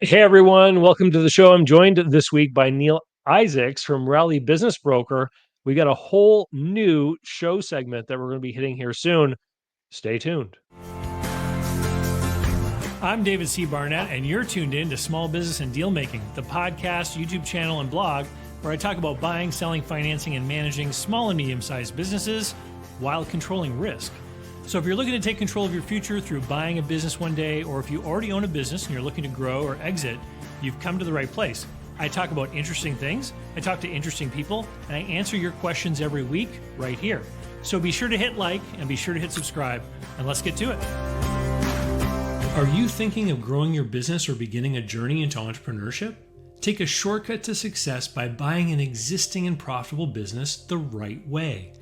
Hey everyone, welcome to the show. I'm joined this week by Neal Isaacs from Raleigh Business Broker. We got a whole new show segment that we're going to be hitting here soon. Stay tuned. I'm David C. Barnett, and you're tuned in to Small Business and Deal Making, the podcast, YouTube channel, and blog where I talk about buying, selling, financing, and managing small and medium sized businesses while controlling risk. So, if you're looking to take control of your future through buying a business one day, or if you already own a business and you're looking to grow or exit, you've come to the right place. I talk about interesting things, I talk to interesting people, and I answer your questions every week right here. So, be sure to hit like and be sure to hit subscribe, and let's get to it. Are you thinking of growing your business or beginning a journey into entrepreneurship? Take a shortcut to success by buying an existing and profitable business the right way.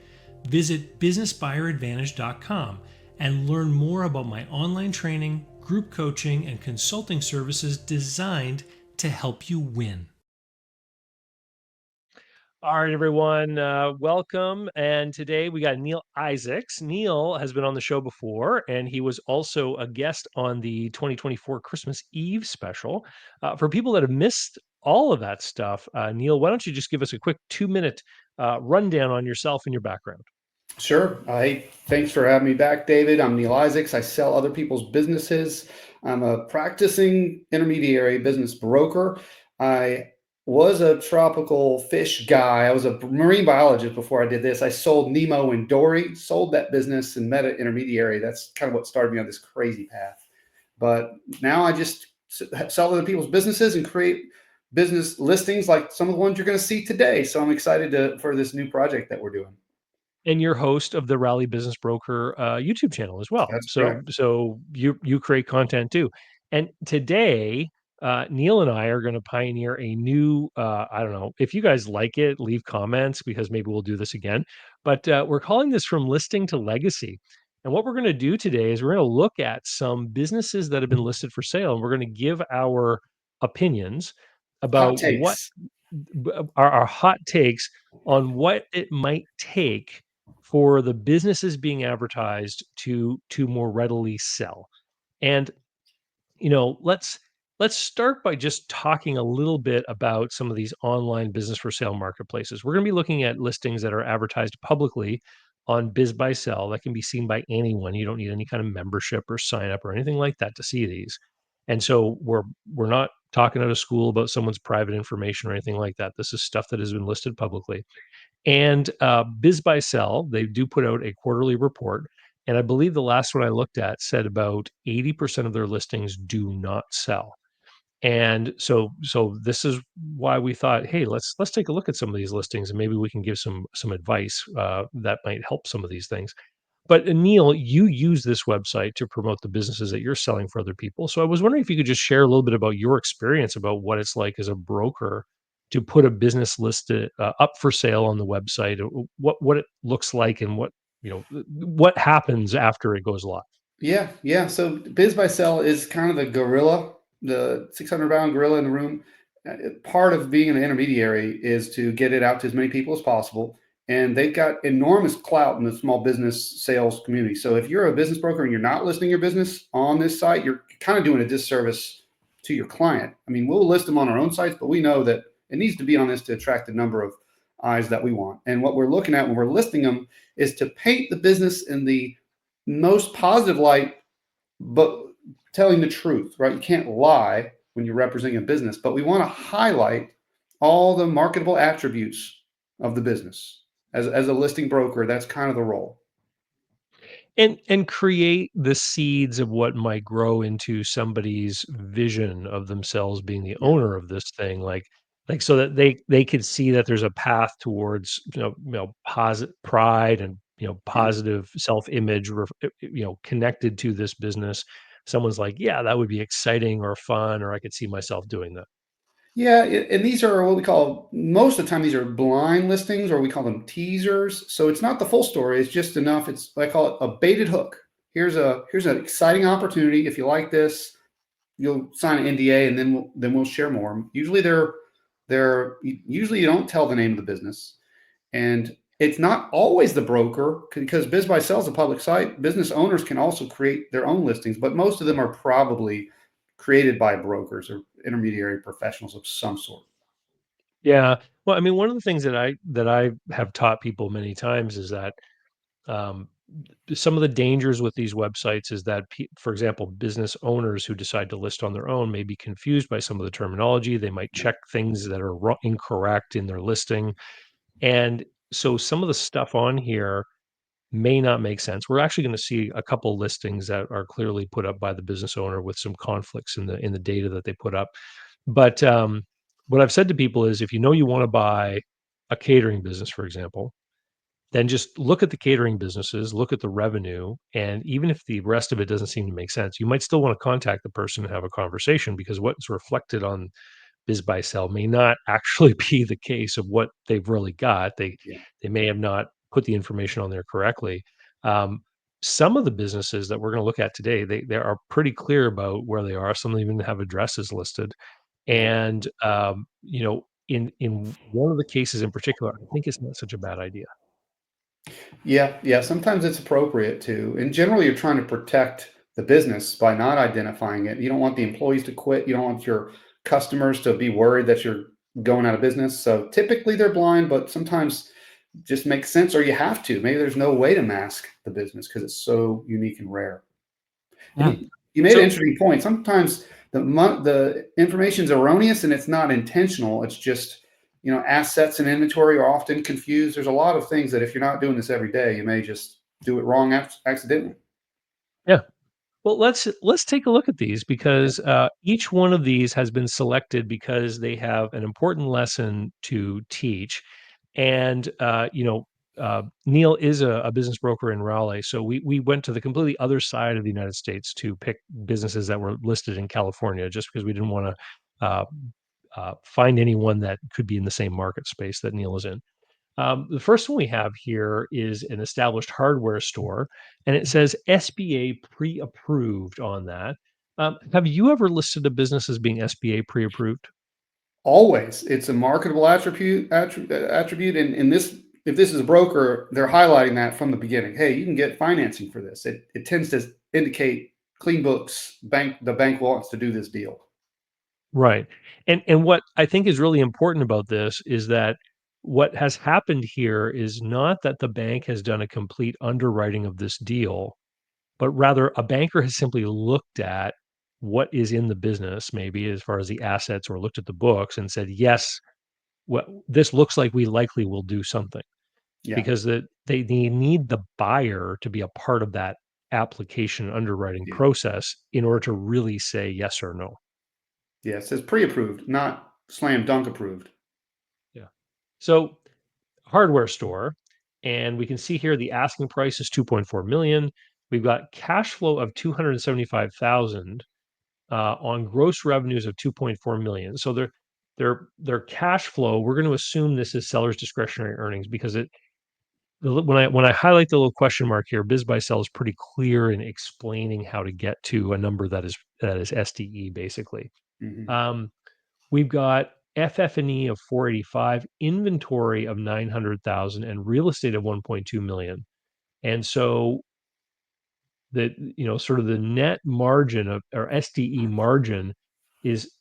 Visit businessbuyeradvantage.com and learn more about my online training, group coaching, and consulting services designed to help you win. All right, everyone, welcome. And today we got Neal Isaacs. Neal has been on the show before, and he was also a guest on the 2024 Christmas Eve special. For people that have missed all of that stuff, Neal, why don't you just give us a quick 2-minute rundown on yourself and your background? Sure. Hey, thanks for having me back, David. I'm Neal Isaacs. I sell other people's businesses. I'm a practicing intermediary business broker. I was a tropical fish guy. I was a marine biologist before I did this. I sold Nemo and Dory, sold that business and met an intermediary. That's kind of what started me on this crazy path. But now I just sell other people's businesses and create business listings like some of the ones you're going to see today. So I'm excited for this new project that we're doing. And you're host of the Raleigh Business Broker YouTube channel as well. That's So correct. so you create content too. And today, Neal and I are going to pioneer a new. I don't know if you guys like it. Leave comments because maybe we'll do this again. But we're calling this from listing to legacy. And what we're going to do today is we're going to look at some businesses that have been listed for sale, and we're going to give our opinions Hot about what takes. our hot takes on what it might take for the businesses being advertised to more readily sell. And let's start by just talking a little bit about some of these online business for sale marketplaces. We're going to be looking at listings that are advertised publicly on Biz by Sell that can be seen by anyone. You don't need any kind of membership or sign up or anything like that to see these. And so we're not talking out of school about someone's private information or anything like that. This is stuff that has been listed publicly. And Biz by Sell, they do put out a quarterly report. And I believe the last one I looked at said about 80% of their listings do not sell. And so this is why we thought, hey, let's take a look at some of these listings and maybe we can give some advice that might help some of these things. But Neal, you use this website to promote the businesses that you're selling for other people. So I was wondering if you could just share a little bit about your experience about what it's like as a broker to put a business listed up for sale on the website, what it looks like, and what happens after it goes live. Yeah. So Biz by Sell is kind of the gorilla, the 600-pound gorilla in the room. Part of being an intermediary is to get it out to as many people as possible. And they've got enormous clout in the small business sales community. So if you're a business broker and you're not listing your business on this site, you're kind of doing a disservice to your client. I mean, we'll list them on our own sites, but we know that it needs to be on this to attract the number of eyes that we want. And what we're looking at when we're listing them is to paint the business in the most positive light, but telling the truth, right? You can't lie when you're representing a business, but we want to highlight all the marketable attributes of the business. As a listing broker, that's kind of the role. And create the seeds of what might grow into somebody's vision of themselves being the Yeah. owner of this thing, like so that they could see that there's a path towards positive pride and Yeah. positive self-image connected to this business. Someone's like, yeah, that would be exciting or fun, or I could see myself doing that. Yeah, and these are what we call, most of the time, these are blind listings, or we call them teasers. So it's not the full story. It's just enough. It's, I call it a baited hook. Here's an exciting opportunity. If you like this, you'll sign an NDA, and then we'll share more. Usually you don't tell the name of the business, and it's not always the broker, because Biz by Sell is a public site. Business owners can also create their own listings, but most of them are probably created by brokers or intermediary professionals of some sort. Yeah. Well, I mean, one of the things that I have taught people many times is that um, some of the dangers with these websites is that, for example, business owners who decide to list on their own may be confused by some of the terminology. They might Yeah. check things that are incorrect in their listing, and so some of the stuff on here may not make sense. We're actually going to see a couple listings that are clearly put up by the business owner with some conflicts in the data that they put up. But what I've said to people is, if you know you want to buy a catering business, for example, then just look at the catering businesses, look at the revenue, and even if the rest of it doesn't seem to make sense, you might still want to contact the person and have a conversation, because what's reflected on Biz Buy Sell may not actually be the case of what they've really got. Yeah. They may have not put the information on there correctly. Um, some of the businesses that we're going to look at today, they are pretty clear about where they are. Some even have addresses listed, Yeah. and in one of the cases in particular, I think it's not such a bad idea. Yeah, yeah. Sometimes it's appropriate to, and generally you're trying to protect the business by not identifying it. You don't want the employees to quit. You don't want your customers to be worried that you're going out of business. So typically they're blind, but sometimes just makes sense, or you have to. Maybe there's no way to mask the business because it's so unique and rare. And Mm. you made an So interesting point. Sometimes the information is erroneous and it's not intentional. It's just, assets and inventory are often confused. There's a lot of things that if you're not doing this every day, you may just do it wrong accidentally. yeah. Well, let's take a look at these, Yeah. because each one of these has been selected because they have an important lesson to teach. And Neal is a business broker in Raleigh, so we went to the completely other side of the United States to pick businesses that were listed in California, just because we didn't want to find anyone that could be in the same market space that Neal is in. The first one we have here is an established hardware store, and it says SBA pre-approved on that. Have you ever listed a business as being SBA pre-approved? Always, it's a marketable attribute, and if this is a broker, they're highlighting that from the beginning. Hey, you can get financing for this. It tends to indicate clean books. The bank wants to do this deal. Right. And what I think is really important about this is that what has happened here is not that the bank has done a complete underwriting of this deal, but rather a banker has simply looked at what is in the business, maybe as far as the assets, or looked at the books and said, yes, well, this looks like we likely will do something, Yeah, because they need the buyer to be a part of that application underwriting yeah, process in order to really say yes or no. yeah. It says pre-approved, not slam dunk approved. Yeah. So hardware store, and we can see here the asking price is 2.4 million. We've got cash flow of 275,000 on gross revenues of 2.4 million. So their cash flow, we're going to assume this is seller's discretionary earnings, because when I highlight the little question mark here, Biz Buy Sell is pretty clear in explaining how to get to a number that is SDE basically. Hmm. Um, we've got FF&E of 485, inventory of 900,000, and real estate of 1.2 million. And so sort of the net margin of, or SDE margin, is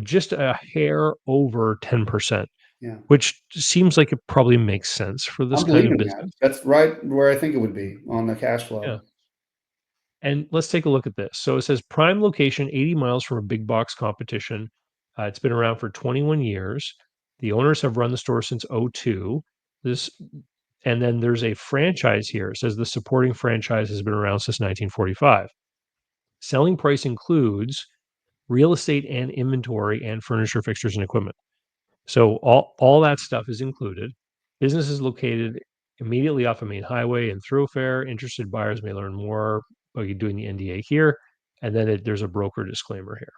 just a hair over 10%, Yeah, which seems like it probably makes sense for this I'm kind of believing that. business. That's right where I think it would be on the cash Yeah. flow. And let's take a look at this. So it says prime location, 80 miles from a big box competition. It's been around for 21 years. The owners have run the store since '02. This, and then there's a franchise here. It says the supporting franchise has been around since 1945. Selling price includes real estate and inventory and furniture, fixtures, and equipment. So all that stuff is included. Business is located immediately off a main highway and thoroughfare. Interested buyers may learn more by doing the NDA here, and then there's a broker disclaimer here.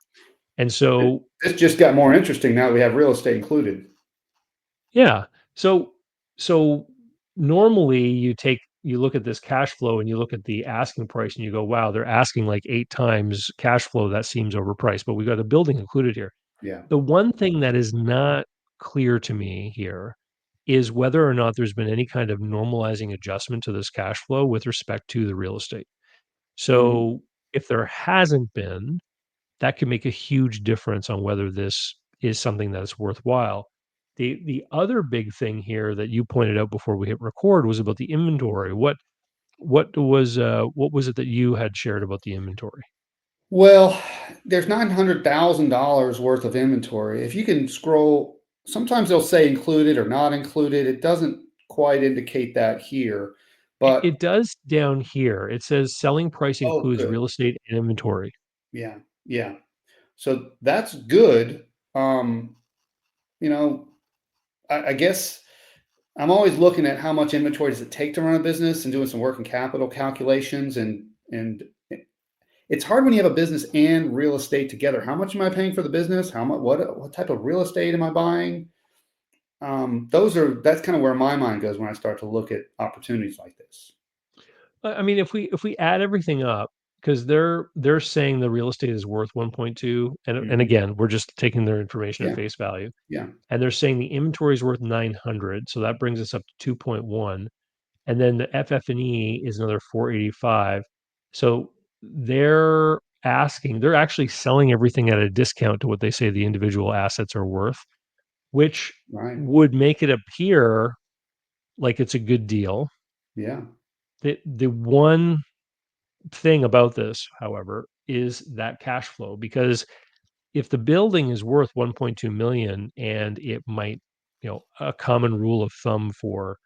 And so, This just got more interesting now that we have real estate included. yeah, so so normally you look at this cash flow and you look at the asking price and you go, wow, they're asking like 8 times cash flow. That seems overpriced, but we got a building included here. Yeah. The one thing that is not clear to me here is whether or not there's been any kind of normalizing adjustment to this cash flow with respect to the real estate. Mhm. So if there hasn't been, that could make a huge difference on whether this is something that is worthwhile. The other big thing here that you pointed out before we hit record was about the inventory. What was it that you had shared about the inventory? Well, there's $900,000 worth of inventory. If you can scroll, sometimes they'll say included or not included. It doesn't quite indicate that here, It but does down here. It says selling price oh, includes good. real estate and inventory. Yeah, yeah. So that's good. Um, you know, I guess I'm always looking at how much inventory does it take to run a business and doing some working capital calculations and it's hard when you have a business and real estate together. How much am I paying for the business? How much what type of real estate am I buying? That's kind of where my mind goes when I start to look at opportunities like this. I mean, if we add everything up, because they're saying the real estate is worth 1.2, and Mhm. again, we're just taking their information at Yeah, face value, yeah, and they're saying the inventory is worth 900, so that brings us up to 2.1, and then the FF&E is another 485. So they're actually selling everything at a discount to what they say the individual assets are worth, which right. would make it appear like it's a good deal. Yeah, The one thing about this, however, is that cash flow, because if the building is worth 1.2 million and it might, a common rule of thumb for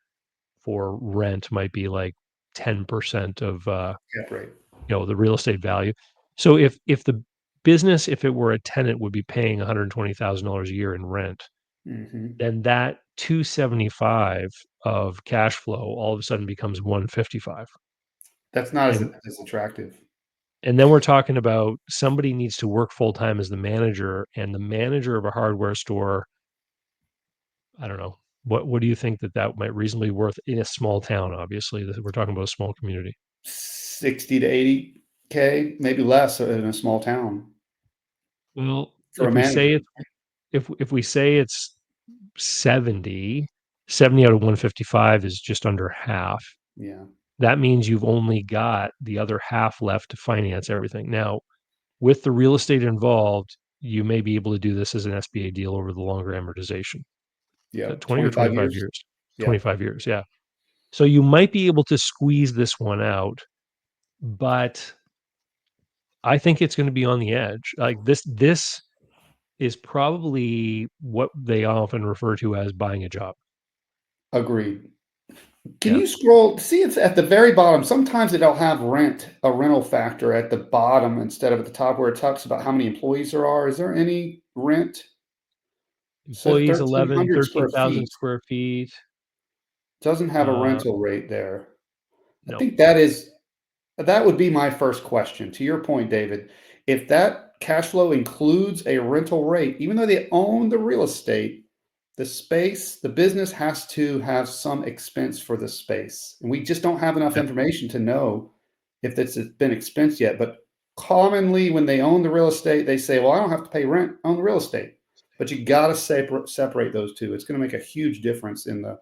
rent might be like 10% of cap rate. the real estate value. So if the business, if it were a tenant, would be paying $120,000 a year in rent, Hmm. then that 275 of cash flow all of a sudden becomes 155. That's not And as attractive. And then we're talking about somebody needs to work full time as the manager, and the manager of a hardware store, I don't know. What do you think that might reasonably worth in a small town? Obviously, we're talking about a small community. 60 to 80K, maybe less in a small town Well, for a manager. if we say it's 70 out of 155 is just under half. Yeah, That means you've only got the other half left to finance everything. Now, with the real estate involved, you may be able to do this as an SBA deal over the longer amortization. yeah, 20 or 25 25 years. years? Yeah, 25 years, yeah. So you might be able to squeeze this one out, but I think it's gonna be on the edge. Like, this is probably what they often refer to as buying a job. agreed. Can Yeah. you scroll? See, it's at the very bottom. Sometimes it'll have a rental factor at the bottom instead of at the top where it talks about how many employees there are. Is there any rent? It said Employees 11, 1,300 square 13,000 feet. square feet. Doesn't have a Uh, rental rate there. I no. think that would be my first question. To your point, David, if that cash flow includes a rental rate, even though they own the real estate, the business has to have some expense for the space. And we just don't have enough Yeah. information to know if this has been expensed yet. But commonly, when they own the real estate, they say, well, I don't have to pay rent on the real estate. But you got to separate those two. It's going to make a huge difference in the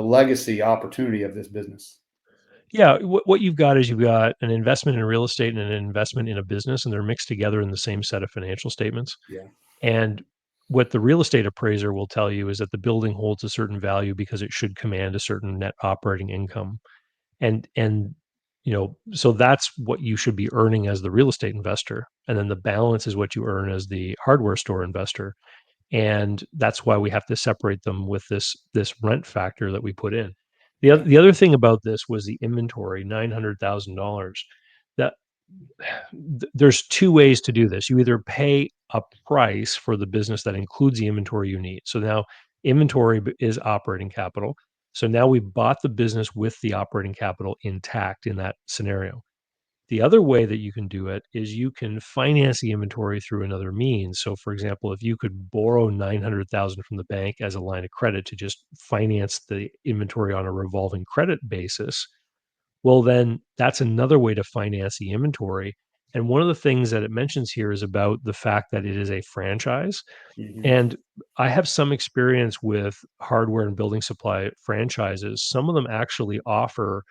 legacy opportunity of this business. Yeah, what you've got is you've got an investment in real estate and an investment in a business, and they're mixed together in the same set of financial statements. Yeah. And what the real estate appraiser will tell you is that the building holds a certain value because it should command a certain net operating income. And so that's what you should be earning as the real estate investor. And then the balance is what you earn as the hardware store investor. And that's why we have to separate them with this rent factor that we put in. Yeah. The other thing about this was the inventory, $900,000. That there's two ways to do this. You either pay a price for the business that includes the inventory you need. So now inventory is operating capital. So now we bought the business with the operating capital intact in that scenario. The other way that you can do it is you can finance the inventory through another means. So for example, if you could borrow 900,000 from the bank as a line of credit to just finance the inventory on a revolving credit basis, well, then that's another way to finance the inventory. And one of the things that it mentions here is about the fact that it is a franchise. Mhm. And I have some experience with hardware and building supply franchises. Some of them actually offer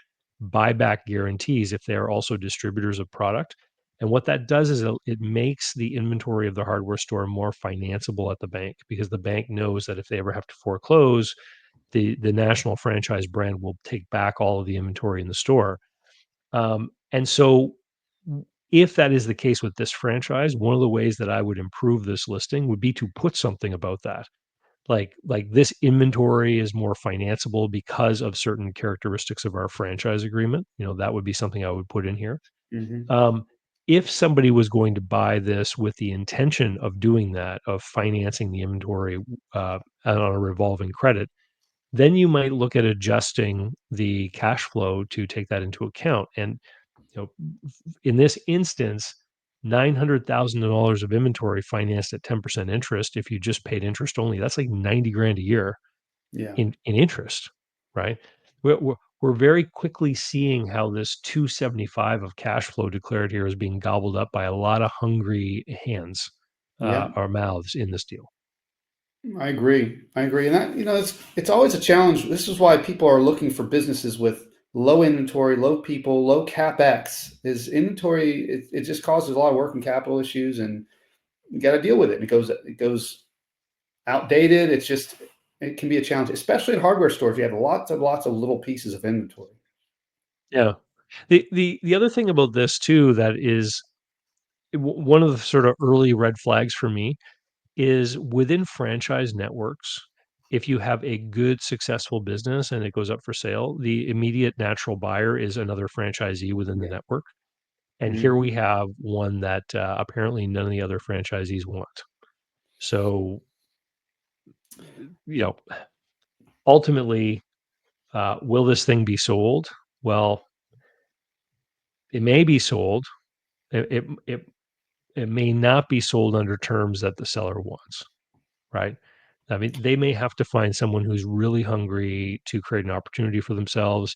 buyback guarantees if they are also distributors of product. And what that does is it makes the inventory of the hardware store more financeable at the bank, because the bank knows that if they ever have to foreclose, the national franchise brand will take back all of the inventory in the store. And so, if that is the case with this franchise, one of the ways that I would improve this listing would be to put something about that. Like this inventory is more financeable because of certain characteristics of our franchise agreement. That would be something I would put in here. Hmm. Um, if somebody was going to buy this with the intention of doing that, of financing the inventory on a revolving credit, then you might look at adjusting the cash flow to take that into account. And you know, in this instance, $900,000 of inventory financed at 10% interest. If you just paid interest only, that's like 90 grand a year Yeah. in interest, right? We're very quickly seeing how this 275 of cash flow declared here is being gobbled up by a lot of hungry hands Yeah. or mouths in this deal. I agree. I agree. And that, it's always a challenge. This is why people are looking for businesses with low inventory, low people, low capex. Is inventory, it just causes a lot of working capital issues, and you got to deal with it. It goes outdated. It can be a challenge, especially in hardware stores. You have lots of little pieces of inventory. Yeah. The other thing about this too that is one of the sort of early red flags for me is within franchise networks. If you have a good, successful business and it goes up for sale, the immediate natural buyer is another franchisee within the Yeah. network. And here Hmm. we have one that apparently none of the other franchisees want. So, you know, ultimately, will this thing be sold? Well, it may be sold. It may not be sold under terms that the seller wants, right? I mean, they may have to find someone who's really hungry to create an opportunity for themselves.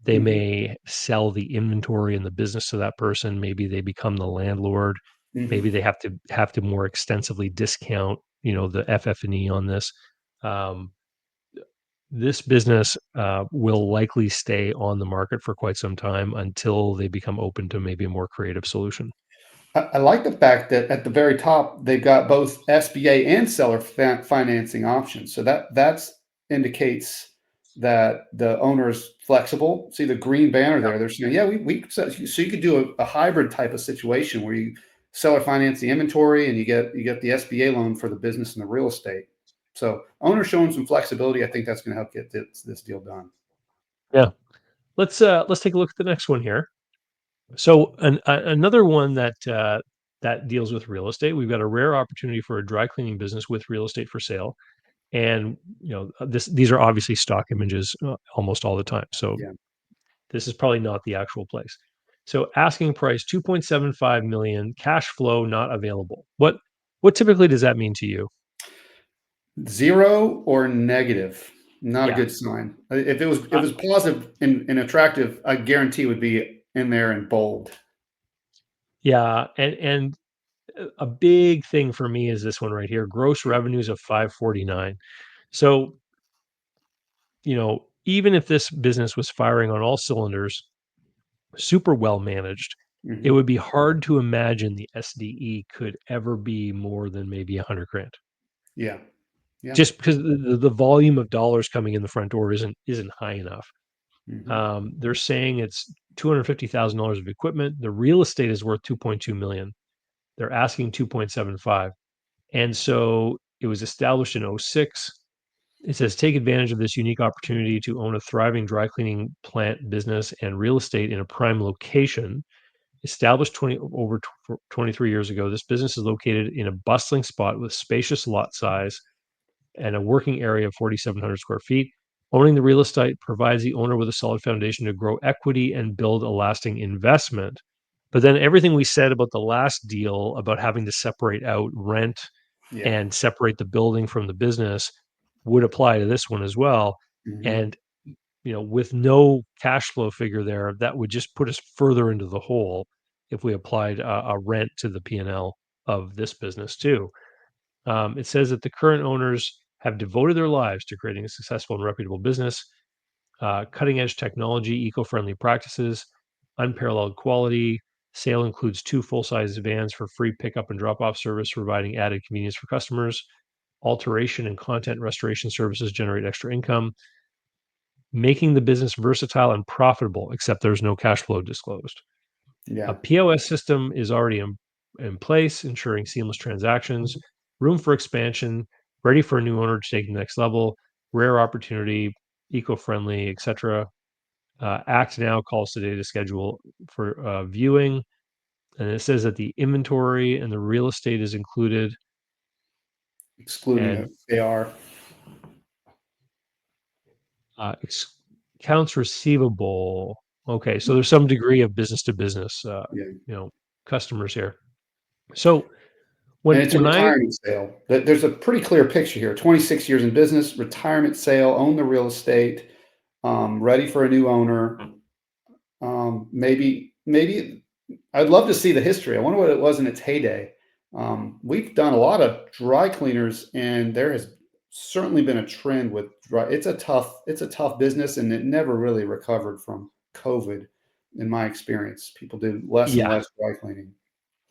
They Hmm. may sell the inventory and the business to that person. Maybe they become the landlord. Hmm. Maybe they have to more extensively discount, the FF&E on this. Um, this business will likely stay on the market for quite some time until they become open to maybe a more creative solution. I like the fact that at the very top they've got both SBA and seller financing options. So that indicates that the owner is flexible. See the green banner there. They're saying, yeah, so you could do a hybrid type of situation where you seller finance the inventory and you get the SBA loan for the business and the real estate. So owner showing some flexibility. I think that's going to help get this deal done. Yeah. Let's take a look at the next one here. So another one that deals with real estate. We've got a rare opportunity for a dry cleaning business with real estate for sale, and these are obviously stock images almost all the time. So Yeah. this is probably not the actual place. So asking price 2.75 million, cash flow not available. What typically does that mean to you? Zero or negative, not a Yeah, good sign. If it was positive and attractive, I guarantee it would be in there in bold. yeah, and a big thing for me is this one right here: gross revenues of 549. So even if this business was firing on all cylinders, super well managed, it Mhm. would be hard to imagine the SDE could ever be more than maybe 100 grand. Yeah, yeah. Just because the volume of dollars coming in the front door isn't high enough. Mhm. They're saying it's $250,000 of equipment. The real estate is worth 2.2 million. They're asking 2.75. And so it was established in '06. It says, take advantage of this unique opportunity to own a thriving dry cleaning plant business and real estate in a prime location. Established 23 years ago, this business is located in a bustling spot with spacious lot size and a working area of 4,700 square feet. Owning the real estate provides the owner with a solid foundation to grow equity and build a lasting investment. But then everything we said about the last deal about having to separate out rent Yeah. and separate the building from the business would apply to this one as well. Mhm. And with no cash flow figure there, that would just put us further into the hole if we applied a rent to the P&L of this business too. It says that the current owners have devoted their lives to creating a successful and reputable business, cutting edge technology, eco friendly practices, unparalleled quality, Sale includes 2 full-size vans for free pickup and drop-off service, providing added convenience for customers. Alteration and content restoration services generate extra income, making the business versatile and profitable, except there's no cash flow disclosed. A Yeah. POS system is already in place, ensuring seamless transactions, room for expansion, ready for a new owner to take the next level, rare opportunity, eco-friendly, etc. Act now calls today to schedule for viewing. And it says that the inventory and the real estate is included. Excluding And a AR. uh, ex- accounts receivable. Okay, so there's some degree of business to business, Yeah. you know, customers here. So And when it's a when I retirement sale. There's a pretty clear picture here. 26 years in business, retirement sale, own the real estate, ready for a new owner. Maybe I'd love to see the history. I wonder what it was in its heyday. We've done a lot of dry cleaners, and there has certainly been a trend with dry. It's a tough business, and it never really recovered from COVID, in my experience. People do less and yeah, less dry cleaning.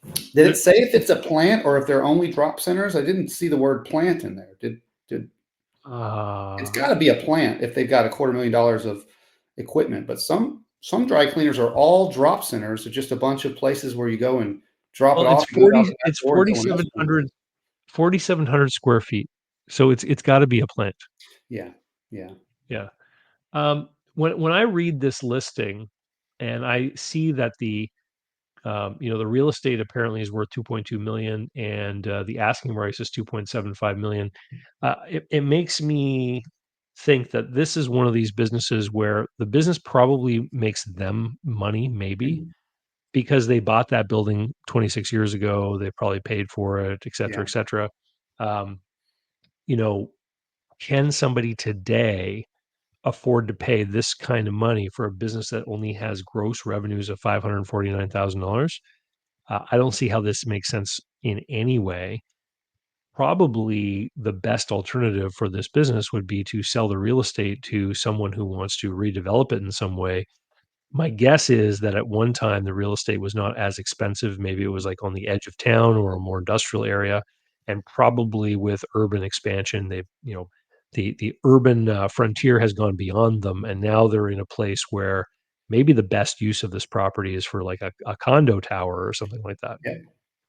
Did it there, say if it's a plant or if they're only drop centers? I didn't see the word plant in there. Did It's uh, got to be a plant if they've got $250,000 of equipment. But some dry cleaners are all drop centers. They're just a bunch of places where you go and drop it well, off. You move out the back it's door and someone else comes in. 4,700 square feet. So it's got to be a plant. Yeah, yeah, Yeah. When I read this listing and I see that the real estate apparently is worth 2.2 million and the asking price is 2.75 million. It makes me think that this is one of these businesses where the business probably makes them money, maybe mhm, because they bought that building 26 years ago. They probably paid for it, et cetera, yeah, et cetera. Um, you know, can somebody today afford to pay this kind of money for a business that only has gross revenues of $549,000? I don't see how this makes sense in any way. Probably the best alternative for this business would be to sell the real estate to someone who wants to redevelop it in some way. My guess is that at one time the real estate was not as expensive. Maybe it was like on the edge of town or a more industrial area. And probably with urban expansion, the urban frontier has gone beyond them. And now they're in a place where maybe the best use of this property is for like a condo tower or something like that. yeah,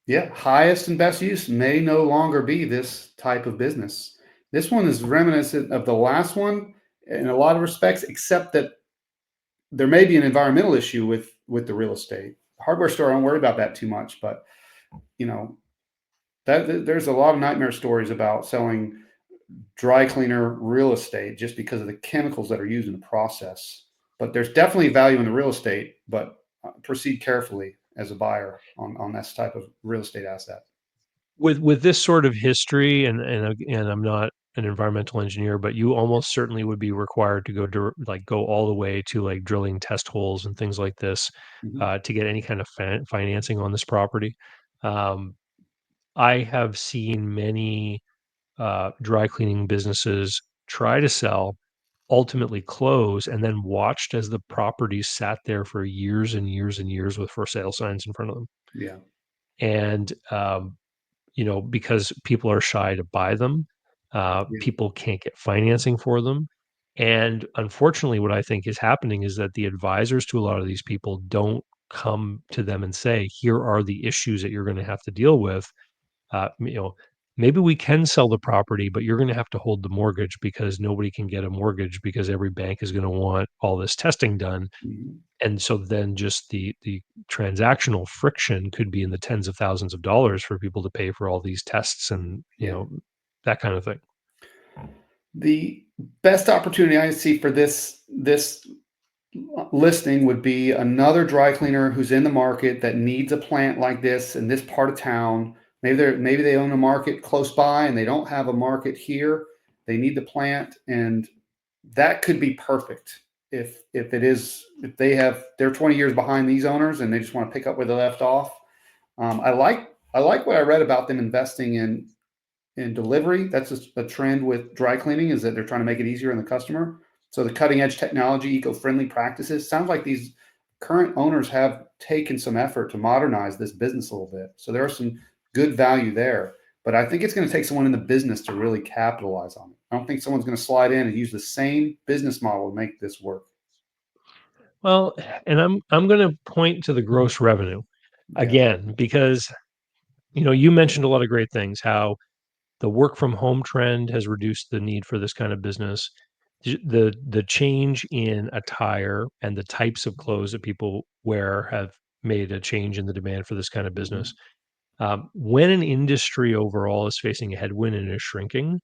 yeah. Highest and best use may no longer be this type of business. This one is reminiscent of the last one in a lot of respects, except that there may be an environmental issue with the real estate. Hardware store, I don't worry about that too much, but you know, there's a lot of nightmare stories about selling dry cleaner real estate just because of the chemicals that are used in the process. But there's definitely value in the real estate, but proceed carefully as a buyer on this type of real estate asset. With this sort of history, and I'm not an environmental engineer, but you almost certainly would be required to go all the way to like drilling test holes and things like this Mhm. to get any kind of financing on this property. Um, I have seen many dry cleaning businesses try to sell, ultimately close, and then watched as the properties sat there for years and years and years with for sale signs in front of them. Yeah, And because people are shy to buy them. yeah, People can't get financing for them. And unfortunately, what I think is happening is that the advisors to a lot of these people don't come to them and say, here are the issues that you're going to have to deal with. Uh, you know, Maybe we can sell the property, but you're going to have to hold the mortgage because nobody can get a mortgage because every bank is going to want all this testing done. mhm, And so then just the transactional friction could be in the tens of thousands of dollars for people to pay for all these tests and, yeah. that kind of thing. The best opportunity I see for this listing would be another dry cleaner who's in the market that needs a plant like this in this part of town. Maybe they own a market close by and they don't have a market here. They need the plant, and that could be perfect if they're 20 years behind these owners and they just want to pick up where they left off. I like what I read about them investing in delivery. That's a trend with dry cleaning, is that they're trying to make it easier on the customer. So the cutting edge technology, eco-friendly practices, sounds like these current owners have taken some effort to modernize this business a little bit. So there are some good value there. But I think it's going to take someone in the business to really capitalize on it. I don't think someone's going to slide in and use the same business model to make this work. Well, and I'm going to point to the gross revenue Yeah. again because you mentioned a lot of great things. How the work from home trend has reduced the need for this kind of business. The change in attire and the types of clothes that people wear have made a change in the demand for this kind of business. Mhm. When an industry overall is facing a headwind and is shrinking,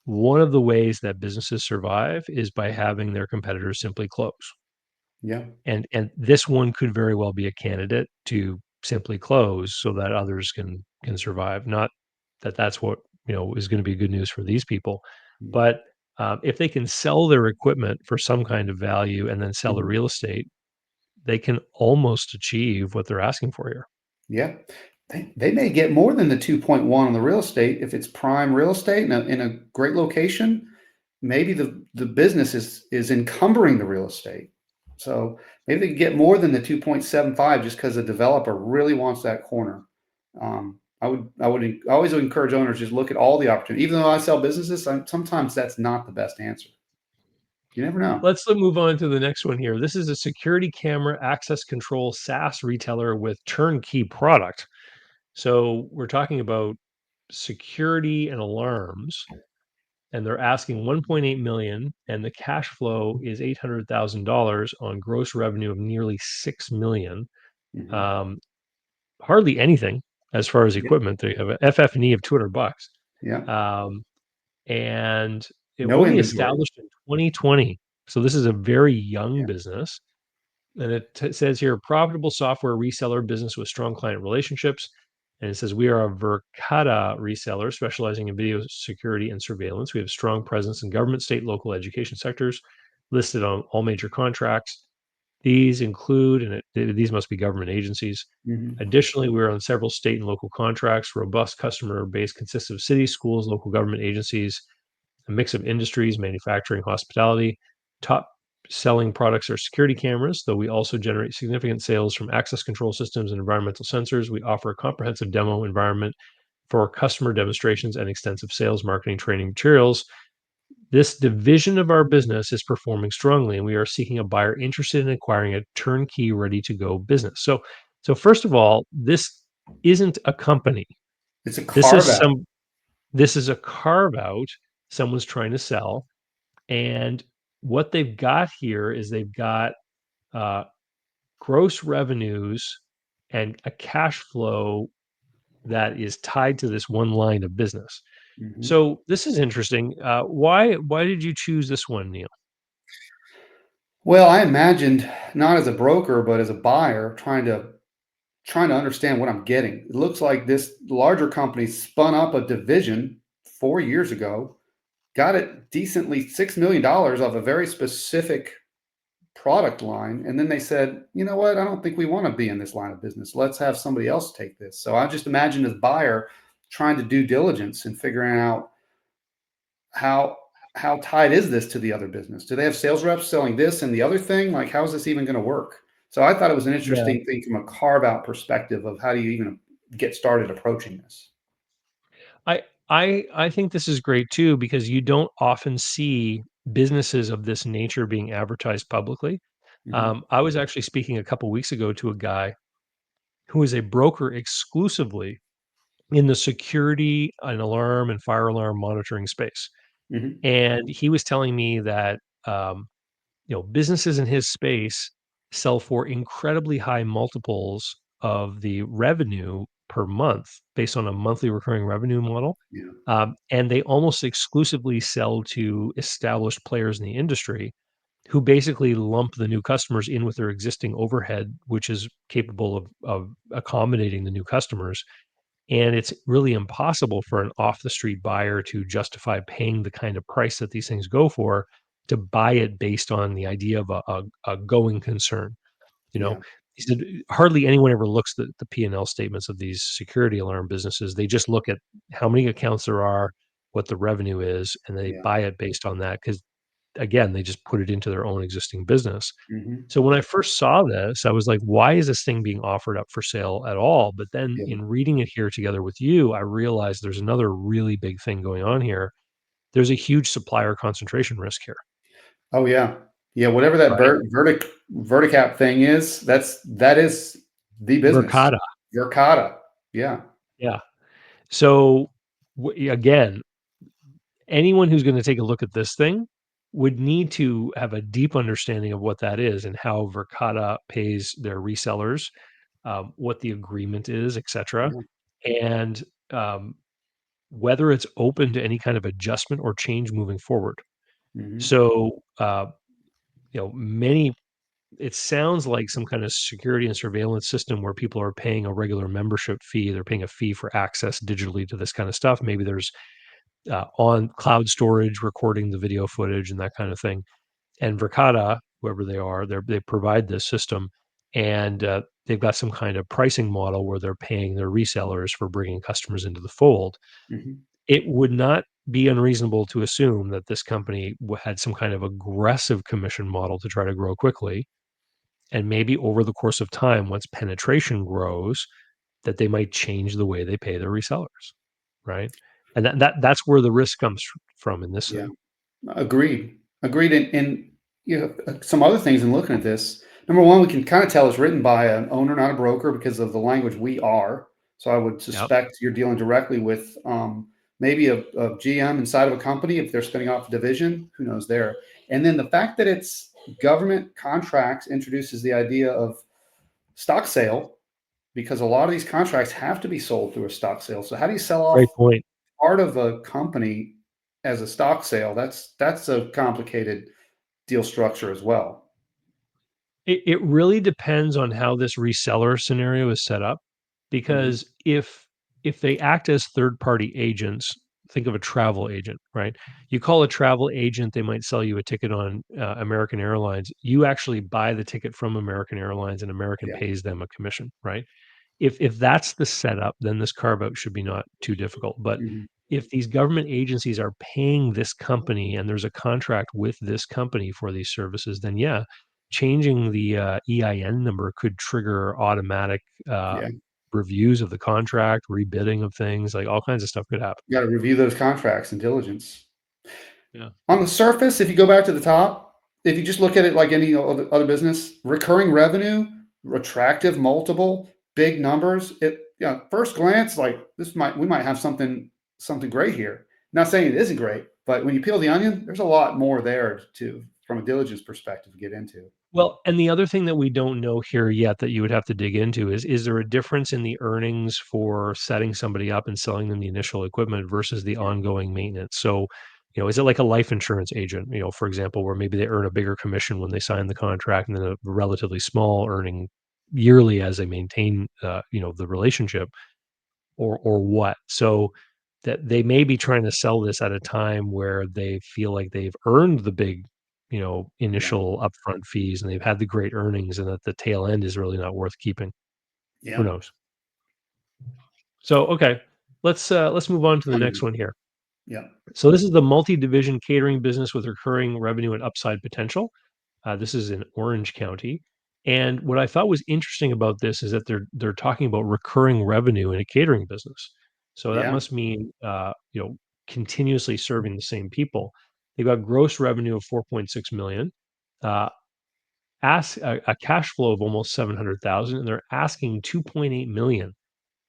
one of the ways that businesses survive is by having their competitors simply close. Yeah. And this one could very well be a candidate to simply close so that others can survive. Not that that's what, is gonna be good news for these people, Mhm. but, if they can sell their equipment for some kind of value and then sell the Mhm. real estate, they can almost achieve what they're asking for here. Yeah. They may get more than the 2.1 on the real estate if it's prime real estate in a great location. Maybe the business is encumbering the real estate. So maybe they can get more than the 2.75 just because the developer really wants that corner. I always would encourage owners just look at all the opportunity. Even though I sell businesses, sometimes that's not the best answer. You never know. Let's move on to the next one here. This is a security camera access control SaaS retailer with turnkey product. So we're talking about security and alarms, and they're asking 1.8 million, and the cash flow is $800,000 on gross revenue of nearly 6 million. Mhm. Um, hardly anything as far as Yeah. equipment. They have a FF&E of $200. Yeah. Um, and it No only inventory. established in 2020. So this is a very young Yeah. business. And says here, profitable software reseller business with strong client relationships. And it says we are a Verkada reseller specializing in video security and surveillance. We have strong presence in government, state, local education sectors, listed on all major contracts. These include, and these must be government agencies. Mhm. Additionally, we're on several state and local contracts. Robust customer base consists of cities, schools, local government agencies, a mix of industries, manufacturing, hospitality. Top selling products are security cameras, though we also generate significant sales from access control systems and environmental sensors. We offer a comprehensive demo environment for customer demonstrations and extensive sales, marketing, training materials. This division of our business is performing strongly, and we are seeking a buyer interested in acquiring a turnkey, ready to go business. So first of all, this isn't a company. It's a This carve is out. some. This is a carve out. Someone's trying to sell, and what they've got here is they've got uh, gross revenues and a cash flow that is tied to this one line of business. Mhm. So this is interesting. Why did you choose this one, Neil? Well, I imagined not as a broker, but as a buyer trying to understand what I'm getting. It looks like this larger company spun up a division 4 years ago, got it decently $6 million off a very specific product line, and then they said, "You know what? I don't think we wanna be in this line of business. Let's have somebody else take this." So I just imagined as buyer trying to do diligence and figuring out how how tied is this to the other business? Do they have sales reps selling this and the other thing? Like, how is this even going to work? So I thought it was an Yeah, interesting thing from a carve out perspective of how do you even get started approaching this. I I think this is great too because you don't often see businesses of this nature being advertised publicly. Hmm. I was actually speaking a couple weeks ago to a guy who is a broker exclusively in the security and alarm and fire alarm monitoring space. Hmm. And he was telling me that businesses in his space sell for incredibly high multiples of the revenue per month based on a monthly recurring revenue model. Yeah. And they almost exclusively sell to established players in the industry who basically lump the new customers in with their existing overhead, which is capable of accommodating the new customers. And it's really impossible for an off the street buyer to justify paying the kind of price that these things go for to buy it based on the idea of a going concern. You know, Yeah. he said hardly anyone ever looks at the P&L statements of these security alarm businesses. They just look at how many accounts there are, what the revenue is, and they Yeah. buy it based on that because again, they just put it into their own existing business. Mhm. So when I first saw this, I was like, why is this thing being offered up for sale at all? But then Yeah. in reading it here together with you, I realized there's another really big thing going on here. There's a huge supplier concentration risk here, Oh, yeah. Yeah, whatever that right? verticap thing is, that is the business. Verkada. Verkada. Yeah. Yeah. So again, anyone who's going to take a look at this thing would need to have a deep understanding of what that is and how Verkada pays their resellers, what the agreement is, etc., Yeah. and um, whether it's open to any kind of adjustment or change moving forward. Mhm. So, many it sounds like some kind of security and surveillance system where people are paying a regular membership fee. They're paying a fee for access digitally to this kind of stuff. Maybe there's on cloud storage, recording the video footage and that kind of thing. And Verkada, whoever they are, they provide this system, and they've got some kind of pricing model where they're paying their resellers for bringing customers into the fold. Mhm. It would not be unreasonable to assume that this company had some kind of aggressive commission model to try to grow quickly, and maybe over the course of time, once penetration grows, that they might change the way they pay their resellers, right? And that's where the risk comes from in this Yeah. thing. Agreed. Agreed. And some other things in looking at this. Number one, we can kind of tell it's written by an owner, not a broker, because of the language "we are." So I would Yep. suspect you're dealing directly with maybe a GM inside of a company if they're spinning off a division. Who knows there? And then the fact that it's government contracts introduces the idea of stock sale because a lot of these contracts have to be sold through a stock sale. So how do you sell Great off point. part of a company as a stock sale? That's a complicated deal structure as well. It really depends on how this reseller scenario is set up, Mhm. because if they act as third-party agents, think of a travel agent, right? You call a travel agent, they might sell you a ticket on, American Airlines. You actually buy the ticket from American Airlines, and American Yeah. pays them a commission, right? If that's the setup, then this carve-out should be not too difficult, but Mhm. if these government agencies are paying this company and there's a contract with this company for these services, then yeah, changing the, EIN number could trigger automatic, Yeah. reviews of the contract, rebidding of things, like, all kinds of stuff could happen. You gotta review those contracts and diligence. Yeah. On the surface, if you go back to the top, if you just look at it like any other business, recurring revenue, attractive multiple, big numbers, first glance, like we might have something great here. Not saying it isn't great, but when you peel the onion, there's a lot more there to from a diligence perspective to get into. Well, and the other thing that we don't know here yet that you would have to dig into is there a difference in the earnings for setting somebody up and selling them the initial equipment versus the Yeah. ongoing maintenance? So, is it like a life insurance agent, for example, where maybe they earn a bigger commission when they sign the contract and then a relatively small earning yearly as they maintain, the relationship, or what? So that they may be trying to sell this at a time where they feel like they've earned the big, Yeah. initial upfront fees, and they've had the great earnings, and that the tail end is really not worth keeping. Who Yeah. knows? So, okay, let's move on to the next Hungry. one here. Yeah. So this is the multi-division catering business with recurring revenue and upside potential. This is in Orange County. And what I thought was interesting about this is that they're talking about recurring revenue in a catering business. So that Yeah. must mean continuously serving the same people. They've got gross revenue of 4.6 million, uh, ask a cash flow of almost 700,000, and they're asking 2.8 million,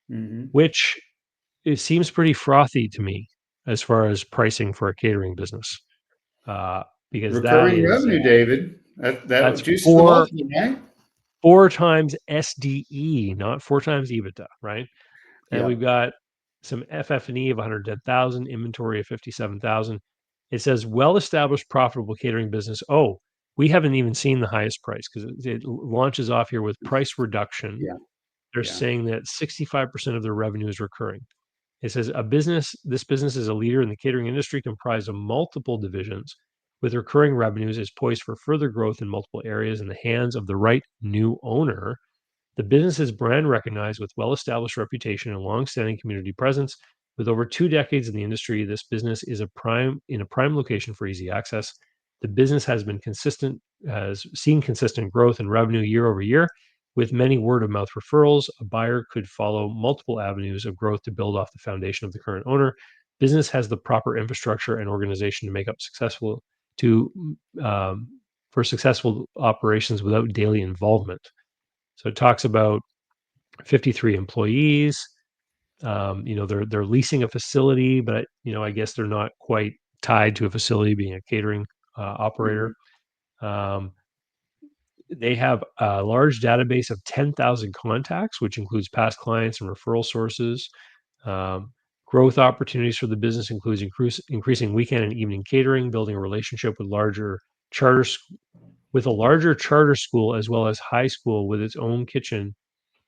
Hmm. which it seems pretty frothy to me as far as pricing for a catering business, uh, because Recurring revenue, David. That that's juices the four multiple, right? 4 times SDE, not 4 times EBITDA, right? And Yeah. we've got some FF&E of 110,000, inventory of 57,000. It says well-established profitable catering business. Oh, we haven't even seen the highest price because it launches off here with price reduction. Yeah. They're Yeah. saying that 65% of their revenue is recurring. It says this business is a leader in the catering industry comprised of multiple divisions with recurring revenues is poised for further growth in multiple areas in the hands of the right new owner. The business is brand recognized with well-established reputation and long-standing community presence. With over 2 decades in the industry, this business is in a prime location for easy access. The business has seen consistent growth in revenue year over year. With many word of mouth referrals, a buyer could follow multiple avenues of growth to build off the foundation of the current owner. Business has the proper infrastructure and organization to make up successful to for successful operations without daily involvement. So it talks about 53 employees. They're leasing a facility, but I guess they're not quite tied to a facility, being a catering operator. Mhm. Um, they have a large database of 10,000 contacts, which includes past clients and referral sources. Um, Growth opportunities for the business includes increasing weekend and evening catering, building a relationship charter with a larger charter school as well as high school with its own kitchen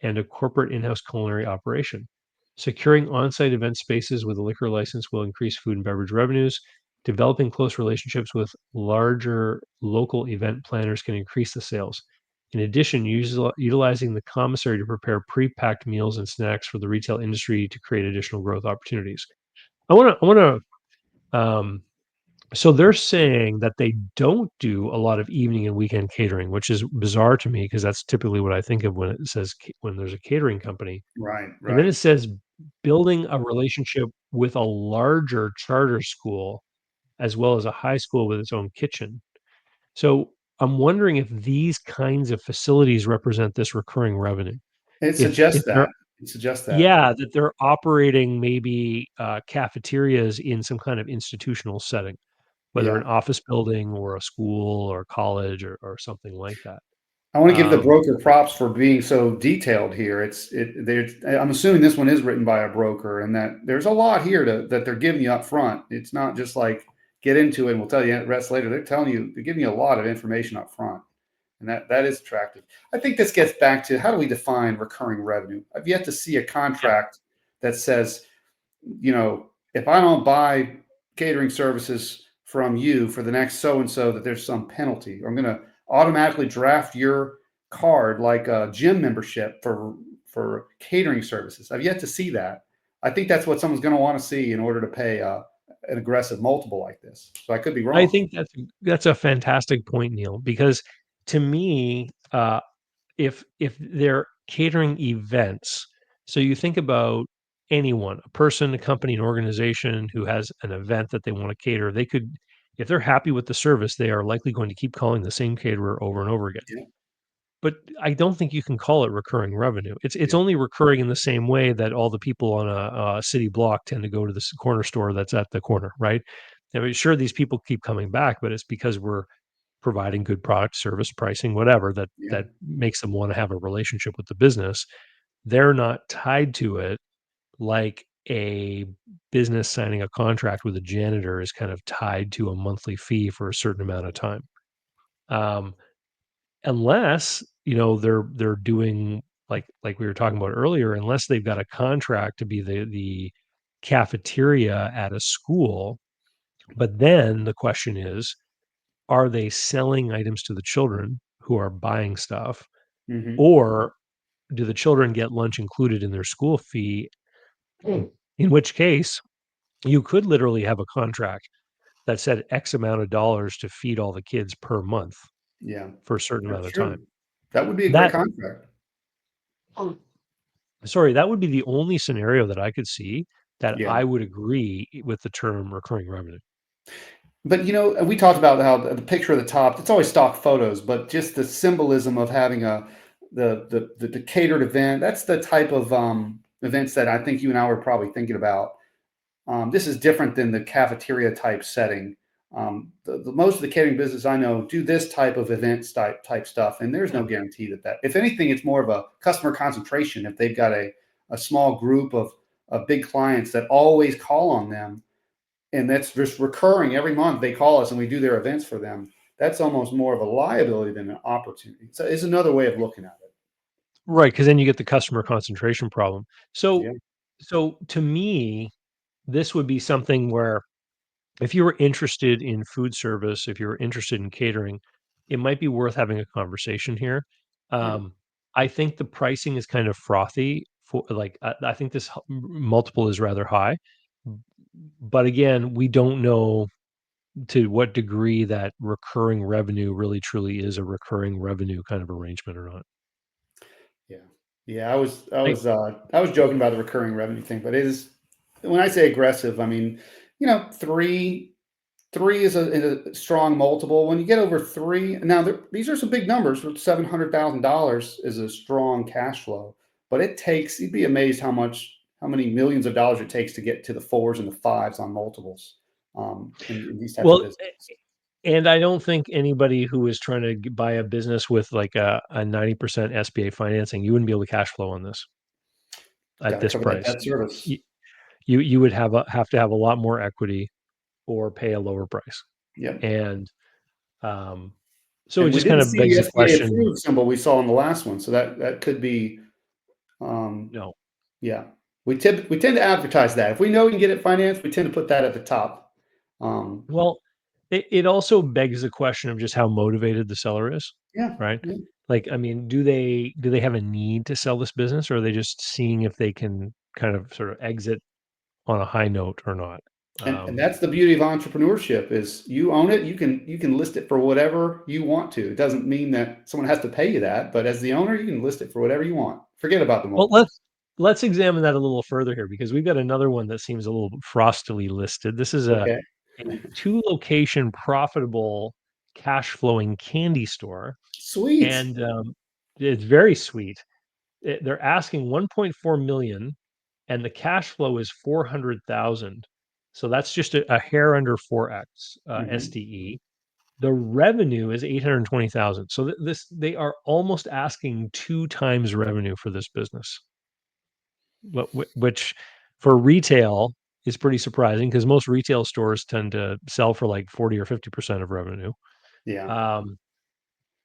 and a corporate in-house culinary operation. Securing on-site event spaces with a liquor license will increase food and beverage revenues. Developing close relationships with larger local event planners can increase the sales. In addition, utilizing the commissary to prepare pre-packed meals and snacks for the retail industry to create additional growth opportunities. I want to so they're saying that they don't do a lot of evening and weekend catering, which is bizarre to me because that's typically what I think of when it says when there's a catering company. Right, And then right. it says building a relationship with a larger charter school as well as a high school with its own kitchen. So I'm wondering if these kinds of facilities represent this recurring revenue. It If suggests they're that. It suggests that. yeah, that they're operating maybe cafeterias in some kind of institutional setting, whether Yeah. an office building or a school or college or something like that. I wanna give the Um, broker props for being so detailed here. There's I'm assuming this one is written by a broker and that there's a lot here that they're giving you up front. It's not just like, "Get into it, and we'll tell you the rest later." They're giving you a lot of information up front, and that is attractive. I think this gets back to how do we define recurring revenue? I've yet to see a yeah, contract that says, if I don't buy catering services from you for the next so and so, that there's some penalty. Or I'm going to automatically draft your card like a gym membership for catering services. I've yet to see that. I think that's what someone's going to want to see in order to pay an aggressive multiple like this. So I could be I wrong. think that's a fantastic point, Neil, because to me, if they're catering events, so you think about anyone, a person, a company, an organization who has an event that they want to cater, they could, if they're happy with the service, they are likely going to keep calling the same caterer over and over again. Yeah, But I don't think you can call it recurring revenue. It's yeah, only recurring in the same way that all the people on a city block tend to go to this corner store that's at the corner, right? I mean, sure, these people keep coming back, but it's because we're providing good product, service, pricing, whatever yeah. that makes them want to have a relationship with the business. They're not tied to it like a business signing a contract with a janitor is kind of tied to a monthly fee for a certain amount of time. Um, Unless, they're doing like we were talking about earlier, unless they've got a contract to be the cafeteria at a school, but then the question is, are they selling items to the children who are buying stuff, Hmm. or do the children get lunch included in their school fee? In which case, you could literally have a contract that said X amount of dollars to feed all the kids per month Yeah, for a certain amount that's of true. time. That would be a great That contract. Sorry, that would be the only scenario that I could see that Yeah. I would agree with the term recurring revenue. But we talked about how the picture at the top, it's always stock photos, but just the symbolism of having the catered event, that's the type of events that I think you and I were probably thinking about. This is different than the cafeteria type setting. The most of the catering business I know do this type of event type stuff, and there's no guarantee that if anything, it's more of a customer concentration. If they've got a small group of big clients that always call on them, and that's just recurring every month. They call us and we do their events for them. That's almost more of a liability than an opportunity. So it's another way of looking at it. Right, because then you get the customer concentration problem. So Yeah. so to me, this would be something where if you were interested in food service, if you were interested in catering, it might be worth having a conversation here. Yeah. Um, I think the pricing is kind of frothy for I think this multiple is rather high. But again, we don't know to what degree that recurring revenue really truly is a recurring revenue kind of arrangement or not. Yeah. Yeah, I I was I was joking about the recurring revenue thing, but it is when I say aggressive, I mean, 3 is a strong multiple. When you get over 3, now these are some big numbers. $700,000 is a strong cash flow, but it takes you'd be amazed how many millions of dollars it takes to get to the 4s and the 5s on multiples, in these types of well, businesses. and I don't think anybody who is trying to buy a business with like a 90% SBA financing, you wouldn't be able to cash flow on this at Gotta this cover that price. debt service. You would have to have a lot more equity or pay a lower price. Yep. And um, so it And we just kind didn't of see begs the the SBA question. approved symbol we saw in the last one, so that could be, um, No, yeah. We tend to advertise that. If we know we can get it financed, we tend to put that at the top. Um, well, it also begs the question of just how motivated the seller is, yeah, right? yeah. Like, I mean, do they have a need to sell this business, or are they just seeing if they can kind of sort of exit on a high note or not? And Um, that's the beauty of entrepreneurship is you own it, you can list it for whatever you want to. It doesn't mean that someone has to pay you that, but as the owner, you can list it for whatever you want. Forget about the well, multiples. let's examine that a little further here because we've got another one that seems a little frostily listed. This is Okay. a two location profitable cash flowing candy store, Sweet. and it's very sweet. They're asking 1.4 million and the cash flow is 400,000. So that's just a hair under 4x Mhm. SDE. The revenue is 820,000. So this they are almost asking 2 times revenue for this business, which for retail is pretty surprising because most retail stores tend to sell for like 40 or 50% of revenue. Yeah. Um,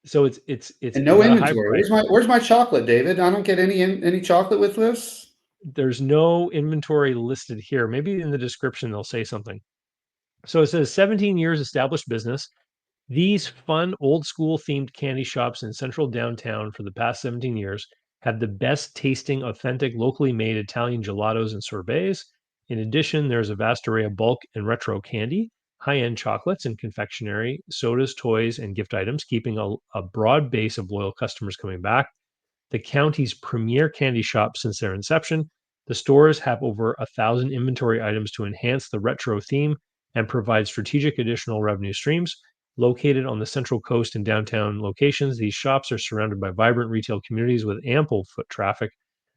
so And it's no at a high inventory. price. Where's my chocolate, David? I don't get any chocolate with this. There's no inventory listed here. Maybe in the description they'll say something. So it says 17 years established business. These fun old school themed candy shops in central downtown for the past 17 years have the best tasting, authentic, locally made Italian gelatos and sorbets. In addition, there's a vast array of bulk and retro candy, high end chocolates and confectionery, sodas, toys, and gift items, keeping a broad base of loyal customers coming back. The county's premier candy shop since their inception. The stores have over 1,000 inventory items to enhance the retro theme and provide strategic additional revenue streams. Located on the Central Coast and downtown locations, these shops are surrounded by vibrant retail communities with ample foot traffic.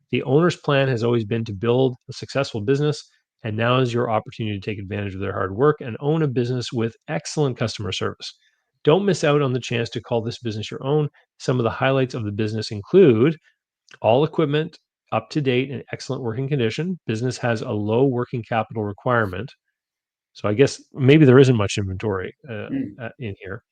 The owner's plan has always been to build a successful business, and now is your opportunity to take advantage of their hard work and own a business with excellent customer service. Don't miss out on the chance to call this business your own. Some of the highlights of the business include all equipment up to date and excellent working condition. Business has a low working capital requirement. So I guess maybe there isn't much inventory Mm, in here.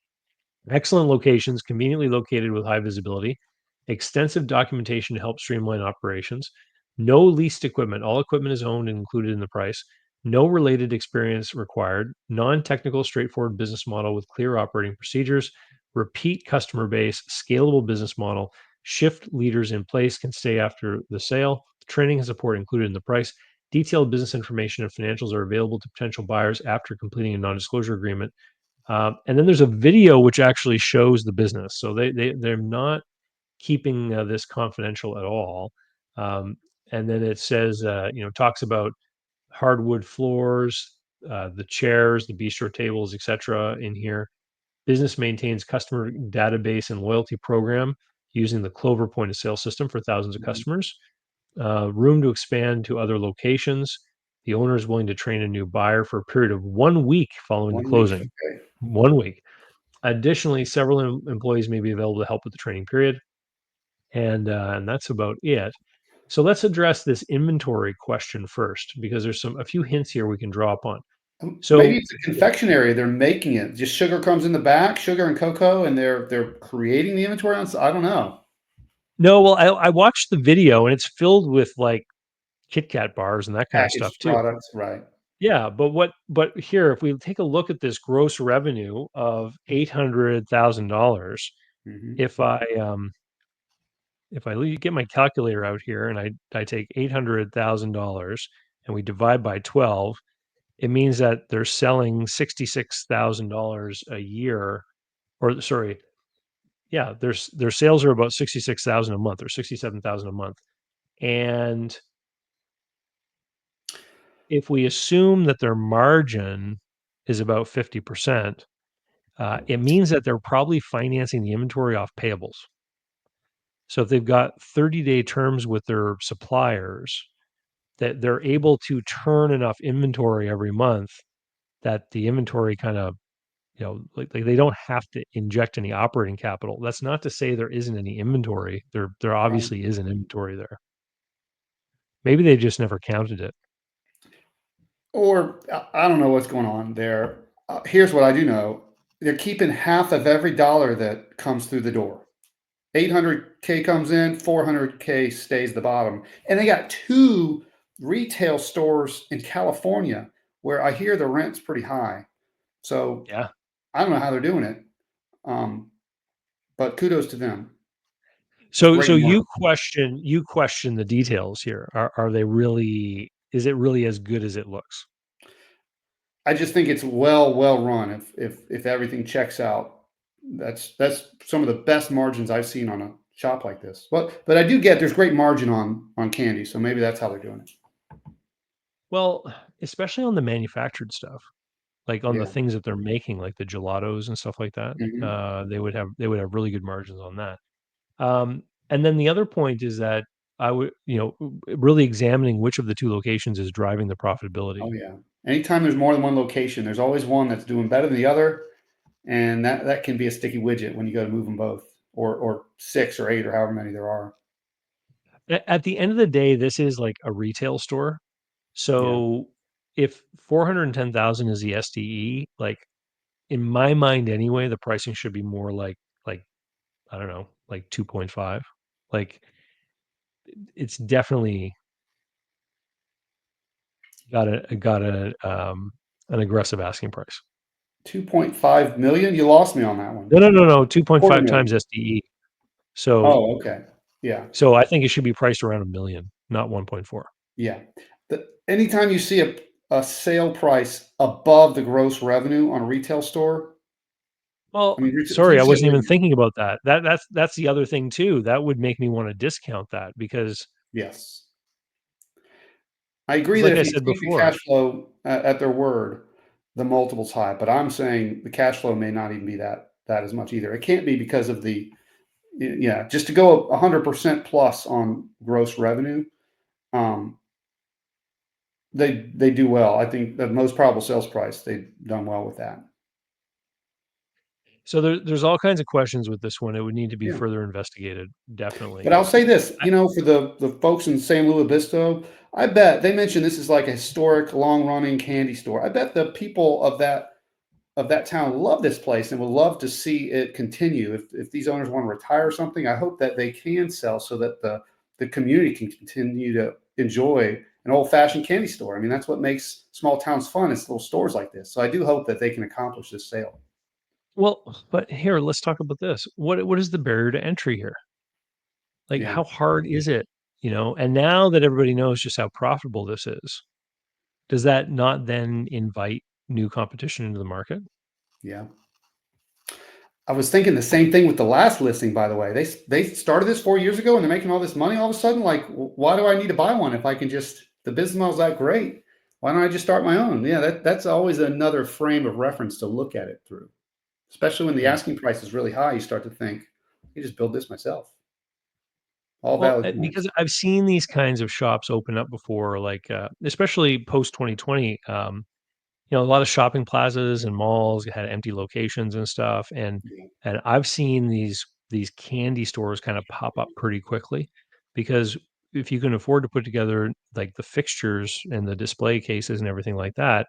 Excellent locations, conveniently located with high visibility, extensive documentation to help streamline operations, no leased equipment. All equipment is owned and included in the price. No related experience required. Non technical, straightforward business model with clear operating procedures. Repeat customer base, scalable business model. Shift leaders in place can stay after the sale. Training and support included in the price. Detailed business information and financials are available to potential buyers after completing a non disclosure agreement. And then there's a video which actually shows the business. So they're not keeping this confidential at all. Um, and then it says, talks about hardwood floors, the chairs, the bistro tables, etc. In here, business maintains customer database and loyalty program using the Clover point of sale system for thousands of mhm. customers. Room to expand to other locations. The owner is willing to train a new buyer for a period of 1 week following the 1 week, closing. okay. 1 week. Additionally, several employees may be available to help with the training period, and that's about it. So let's address this inventory question first, because there's a few hints here we can draw upon. Maybe So it's a confectionery, they're making it. Just sugar comes in the back, sugar and cocoa, and they're creating the inventory on s I don't know. no, well, I watched the video and it's filled with like Kit Kat bars and that kind of stuff Packaged too. products, right. Yeah, but here, if we take a look at this gross revenue of $800,000, Mhm. if I get my calculator out here and I take $800,000 and we divide by 12, it means that they're selling $66,000 a year, or sorry, yeah, their sales are about 66,000 a month or 67,000 a month. And if we assume that their margin is about 50%, it means that they're probably financing the inventory off payables. So if they've got 30-day terms with their suppliers, that they're able to turn enough inventory every month that the inventory kind of, like they don't have to inject any operating capital. That's not to say there isn't any inventory. There Right. obviously is an inventory there. Maybe they just never counted it. Or I don't know what's going on there. Here's what I do know: they're keeping half of every dollar that comes through the door. 800K comes in, 400K stays the bottom, and they got two retail stores in California where I hear the rent's pretty high. So Yeah. I don't know how they're doing it, um, but kudos to them. So Great mark. you question the details here. Are they really, is it really as good as it looks? I just think it's well run. If everything checks out, that's some of the best margins I've seen on a shop like this. But I do get there's great margin on candy, so maybe that's how they're doing it. Well, especially on the manufactured stuff, like on the Yeah. things that they're making, like the gelatos and stuff like that. Mhm. They would have really good margins on that. And then the other point is that I would, really examining which of the two locations is driving the profitability. Oh yeah. Anytime there's more than one location, there's always one that's doing better than the other, and that can be a sticky widget when you go to move them both, or six or eight or however many there are. At the end of the day, this is like a retail store. Yeah. So if 410,000 is the SDE, like in my mind anyway, the pricing should be more like I don't know, like 2.5. Like it's definitely got an aggressive asking price. 2.5 million. You lost me on that one. No, no, no, no, Quarter 2.5 times million. SDE. So Oh, okay. Yeah. so I think it should be priced around 1,000,000, not 1.4. Yeah. Anytime you see a sale price above the gross revenue on a retail store, I Well, mean, sorry, I retail, wasn't even thinking about that. That's the other thing too. That would make me wanna discount that because yes. I agree 'cause that like I if you said take the before, cash flow at their word, the multiple's high. But I'm saying the cash flow may not even be that as much either. It can't be because of yeah, just to go 100% plus on gross revenue. Um, they do well. I think the most probable sales price, they've done well with that. so there's all kinds of questions with this one. It would need to be Yeah. further investigated, But definitely. I'll say this, I for the folks in San Luis Obispo, I bet they mentioned this is like a historic, long-running candy store. I bet the people of that town love this place and would love to see it continue. If these owners want to retire or something, I hope that they can sell so that the community can continue to enjoy an old-fashioned candy store. I mean, that's what makes small towns fun. It's little stores like this. So I do hope that they can accomplish this sale. Well, but here, let's talk about this. What is the barrier to entry here? Like, Yeah, how hard is it? And now that everybody knows just how profitable this is, does that not then invite new competition into the market? yeah. I was thinking the same thing with the last listing, by the way. They started this 4 years ago and they're making all this money all of a sudden. Like, why do I need to buy one if I can just the business model's that great? Why don't I just start my own? Yeah, that's always another frame of reference to look at it through. Especially when the Hmm. asking price is really high, you start to think, I just build this myself. All Well, valid because points. I've seen these kinds of shops open up before, like especially post 2020. A lot of shopping plazas and malls had empty locations and stuff, and Yeah, and I've seen these candy stores kind of pop up pretty quickly because if you can afford to put together like the fixtures and the display cases and everything like that,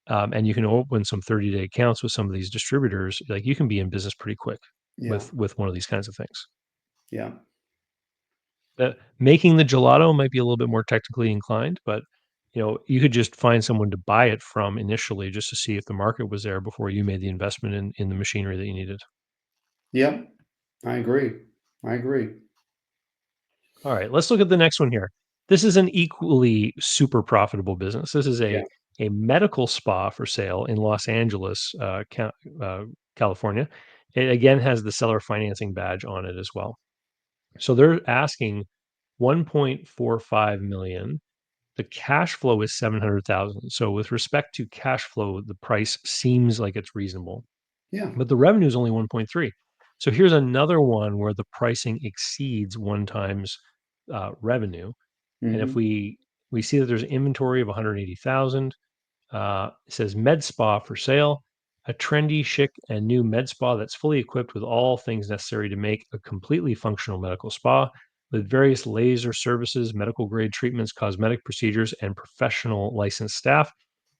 and you can open some 30-day accounts with some of these distributors, like you can be in business pretty quick yeah, with one of these kinds of things. yeah, Making the gelato might be a little bit more technically inclined, but you could just find someone to buy it from initially just to see if the market was there before you made the investment in the machinery that you needed. yeah. I agree. I agree. All right, let's look at the next one here. This is an equally super profitable business. This is Yeah. a medical spa for sale in Los Angeles, California. It again has the seller financing badge on it as well. So they're asking 1.45 million. The cash flow is 700,000. So with respect to cash flow, the price seems like it's reasonable, Yeah. but the revenue is only 1.3. So here's another one where the pricing exceeds one times revenue. And if Hmm. we see that there's inventory of 180,000, it says med spa for sale, a trendy, chic, and new med spa that's fully equipped with all things necessary to make a completely functional medical spa with various laser services, medical grade treatments, cosmetic procedures, and professional licensed staff.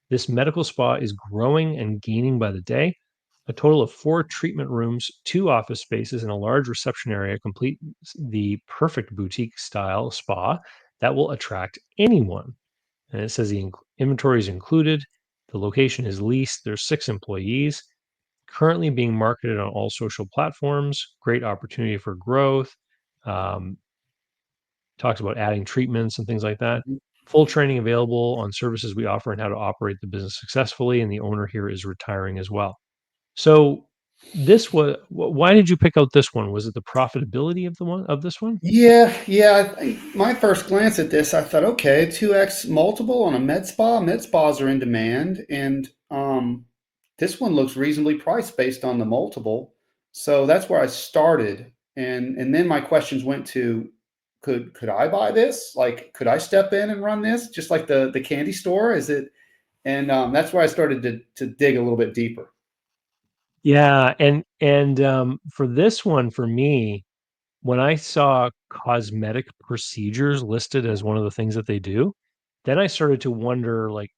This medical spa is growing and gaining by the day. A total of 4 treatment rooms, 2 office spaces, and a large reception area complete the perfect boutique style spa that will attract anyone. And it says the inventory is included. The location is leased. There's 6 employees currently being marketed on all social platforms. Great opportunity for growth. Um, Talks about adding treatments and things like that. Hmm. Full training available on services we offer and how to operate the business successfully. And the owner here is retiring as well. So this was why did you pick out this one? Was it the profitability of the one of this one? Yeah, yeah. My first glance at this, I thought, okay, 2x multiple on a med spa. Med spas are in demand, and this one looks reasonably priced based on the multiple. So that's where I started, and then my questions went to, could I buy this? Like, could I step in and run this just like the candy store? Is it? And that's where I started to dig a little bit deeper. Yeah, and for this one, for me, when I saw cosmetic procedures listed as one of the things that they do, then I started to wonder, like,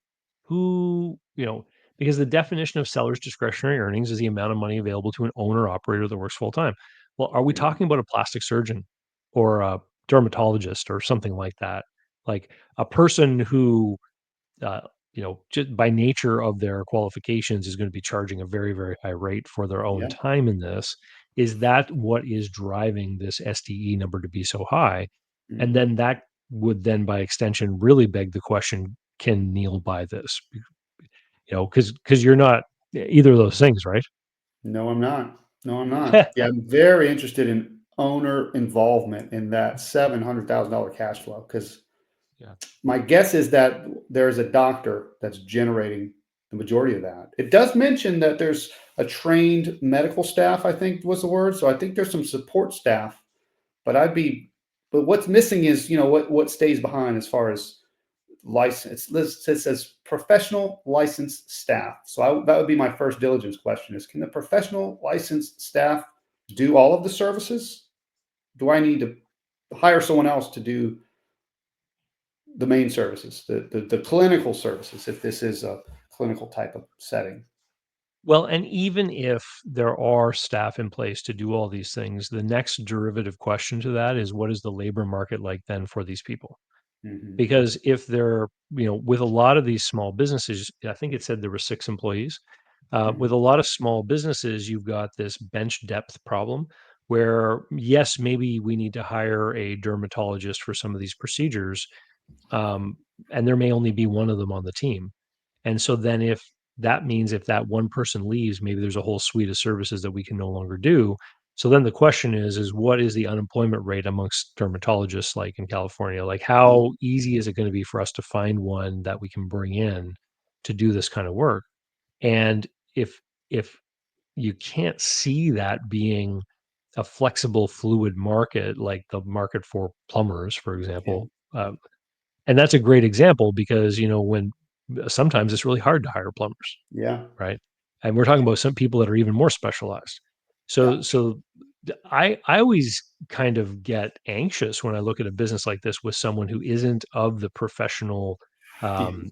because the definition of seller's discretionary earnings is the amount of money available to an owner operator that works full time. Well, are we Yeah. talking about a plastic surgeon or a dermatologist or something like that? Like a person who uh, just by nature of their qualifications is going to be charging a very, very high rate for their own Yeah. time in this. Is that what is driving this SDE number to be so high? And Hmm. then that would then, by extension, really beg the question: can Neil buy this? Because you're not either of those things, right? No, I'm not. No, I'm not. Yeah, I'm very interested in owner involvement in that $700,000 cash flow because Yeah. my guess is that there's a doctor that's generating the majority of that. It does mention that there's a trained medical staff, I think was the word. So I think there's some support staff, but but what's missing is, what stays behind as far as license. It says professional licensed staff. So that would be my first diligence question: is can the professional licensed staff do all of the services? Do I need to hire someone else to do the main services, the clinical services, if this is a clinical type of setting? Well, and even if there are staff in place to do all these things, the next derivative question to that is what is the labor market like then for these people? Hmm. Because if they're, with a lot of these small businesses, I think it said there were 6 employees. With Hmm. a lot of small businesses, you've got this bench depth problem where, yes, maybe we need to hire a dermatologist for some of these procedures, um, and there may only be one of them on the team. And so then if that means if that one person leaves, maybe there's a whole suite of services that we can no longer do. So then the question is what is the unemployment rate amongst dermatologists like in California? Like Yeah. how easy is it going to be for us to find one that we can bring in to do this kind of work? And if you can't see that being a flexible, fluid market like the market for plumbers, for Yeah. example, and that's a great example because when sometimes it's really hard to hire plumbers, Yeah. right? And we're talking about some people that are even more specialized. Yeah. So I always kind of get anxious when I look at a business like this with someone who isn't of the professional, um,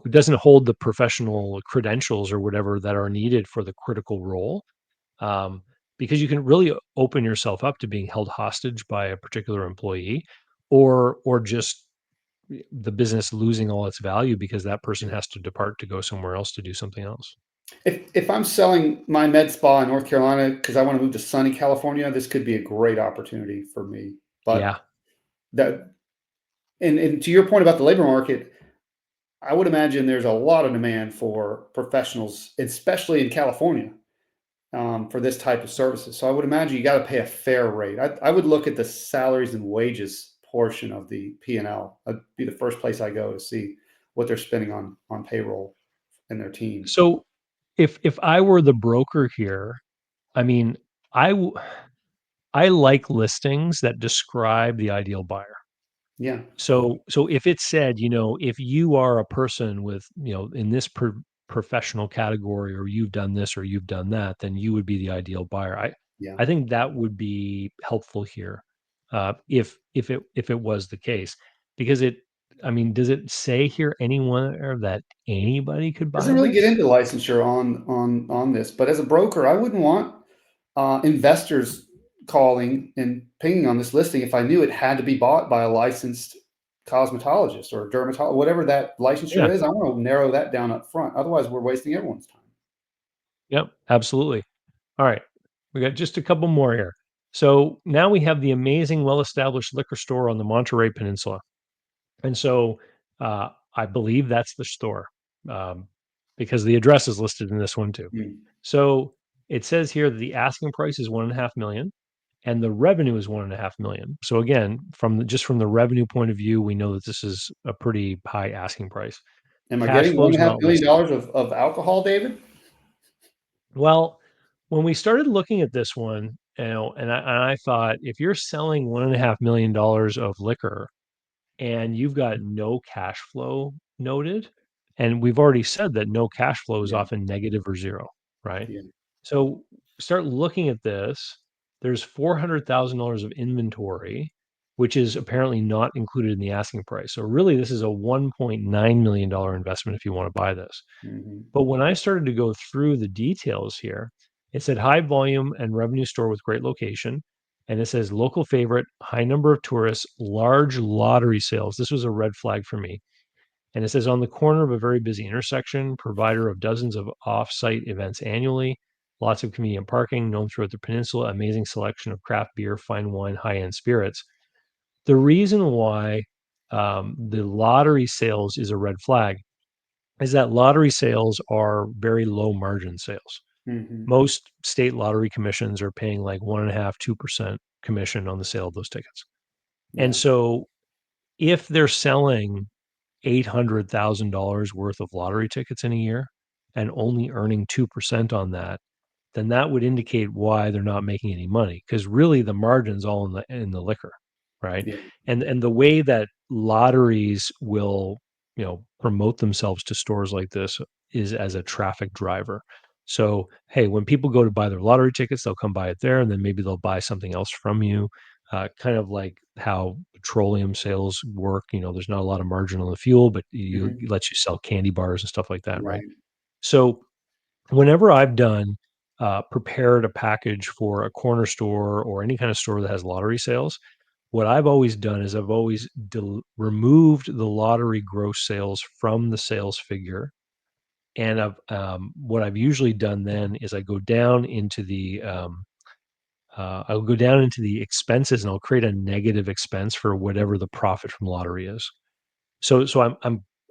doesn't hold the professional credentials or whatever that are needed for the critical role. Um, because you can really open yourself up to being held hostage by a particular employee, or just the business losing all its value because that person has to depart to go somewhere else to do something else. If I'm selling my med spa in North Carolina because I want to move to sunny California, this could be a great opportunity for me. But Yeah. that and to your point about the labor market, I would imagine there's a lot of demand for professionals, especially in California, for this type of services. So I would imagine you got to pay a fair rate. I would look at the salaries and wages portion of the P&L. That'd be the first place I go to see what they're spending on payroll and their team. So if I were the broker here, I mean, I w- I like listings that describe the ideal buyer. Yeah, So if it said, if you are a person with, in this professional category, or you've done this or you've done that, then you would be the ideal buyer. I yeah. I think that would be helpful here, if it was the case, because I mean, does it say here anywhere that anybody could Doesn't buy really get this? into licensure on this, but as a broker, I wouldn't want investors calling and pinging on this listing if I knew it had to be bought by a licensed cosmetologist or dermatologist, whatever that licensure Yeah. is. I want to narrow that down up front. Otherwise, we're wasting everyone's time. Yep. Absolutely. All right. We got just a couple more here. So now we have the amazing, well-established liquor store on the Monterey Peninsula. And so, I believe that's the store, um, because the address is listed in this one too. Mm. So it says here that the asking price is 1.5 million and the revenue is 1.5 million. So again, just from the revenue point of view, we know that this is a pretty high asking price. Am I Cash getting flow one is and a half not billion listed. dollars of alcohol, David? Well, when we started looking at this one, and I thought, if you're selling $1.5 million of liquor and you've got no cash flow noted, and we've already said that no cash flow is Yeah, often negative or zero, right? yeah, So start looking at this. There's $400,000 of inventory, which is apparently not included in the asking price. So really, this is a $1.9 million investment if you want to buy this. hmm, But when I started to go through the details here, it said high volume and revenue store with great location. And it says local favorite, high number of tourists, large lottery sales. This was a red flag for me. And it says on the corner of a very busy intersection, provider of dozens of off-site events annually, lots of convenient parking, known throughout the peninsula, amazing selection of craft beer, fine wine, high-end spirits. The reason why the lottery sales is a red flag is that lottery sales are very low margin sales. hmm, Most state lottery commissions are paying like 1.5, 2% commission on the sale of those tickets. And yeah, so if they're selling $800,000 worth of lottery tickets in a year and only earning 2% on that, then that would indicate why they're not making any money, because really the margin's all in the liquor, right? yeah, And the way that lotteries will, promote themselves to stores like this is as a traffic driver. So, hey, when people go to buy their lottery tickets, they'll come buy it there, and then maybe they'll buy something else from you. Kind of like how petroleum sales work. There's not a lot of margin on the fuel, but hmm, it lets you sell candy bars and stuff like that, right? right, So whenever I've done prepared a package for a corner store or any kind of store that has lottery sales, what I've always done is I've always removed the lottery gross sales from the sales figure. And what I've usually done then is I'll go down into the expenses and I'll create a negative expense for whatever the profit from lottery is. So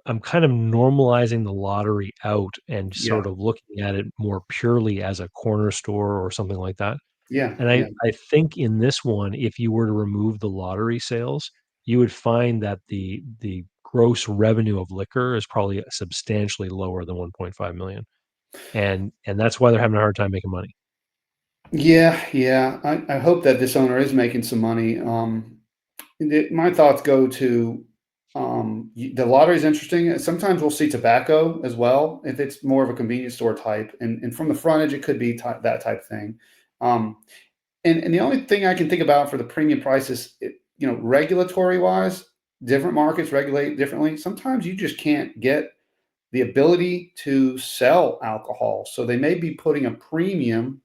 I'm kind of normalizing the lottery out and yeah, sort of looking at it more purely as a corner store or something like that. yeah, And I yeah. I think in this one, if you were to remove the lottery sales, you would find that the gross revenue of liquor is probably substantially lower than 1.5 million. And that's why they're having a hard time making money. Yeah, yeah. I hope that this owner is making some money. My thoughts go to the lottery is interesting. Sometimes we'll see tobacco as well if it's more of a convenience store type, and from the frontage it could be that type of thing. Um, and the only thing I can think about for the premium prices, regulatory wise, different markets regulate differently. Sometimes you just can't get the ability to sell alcohol, so they may be putting a premium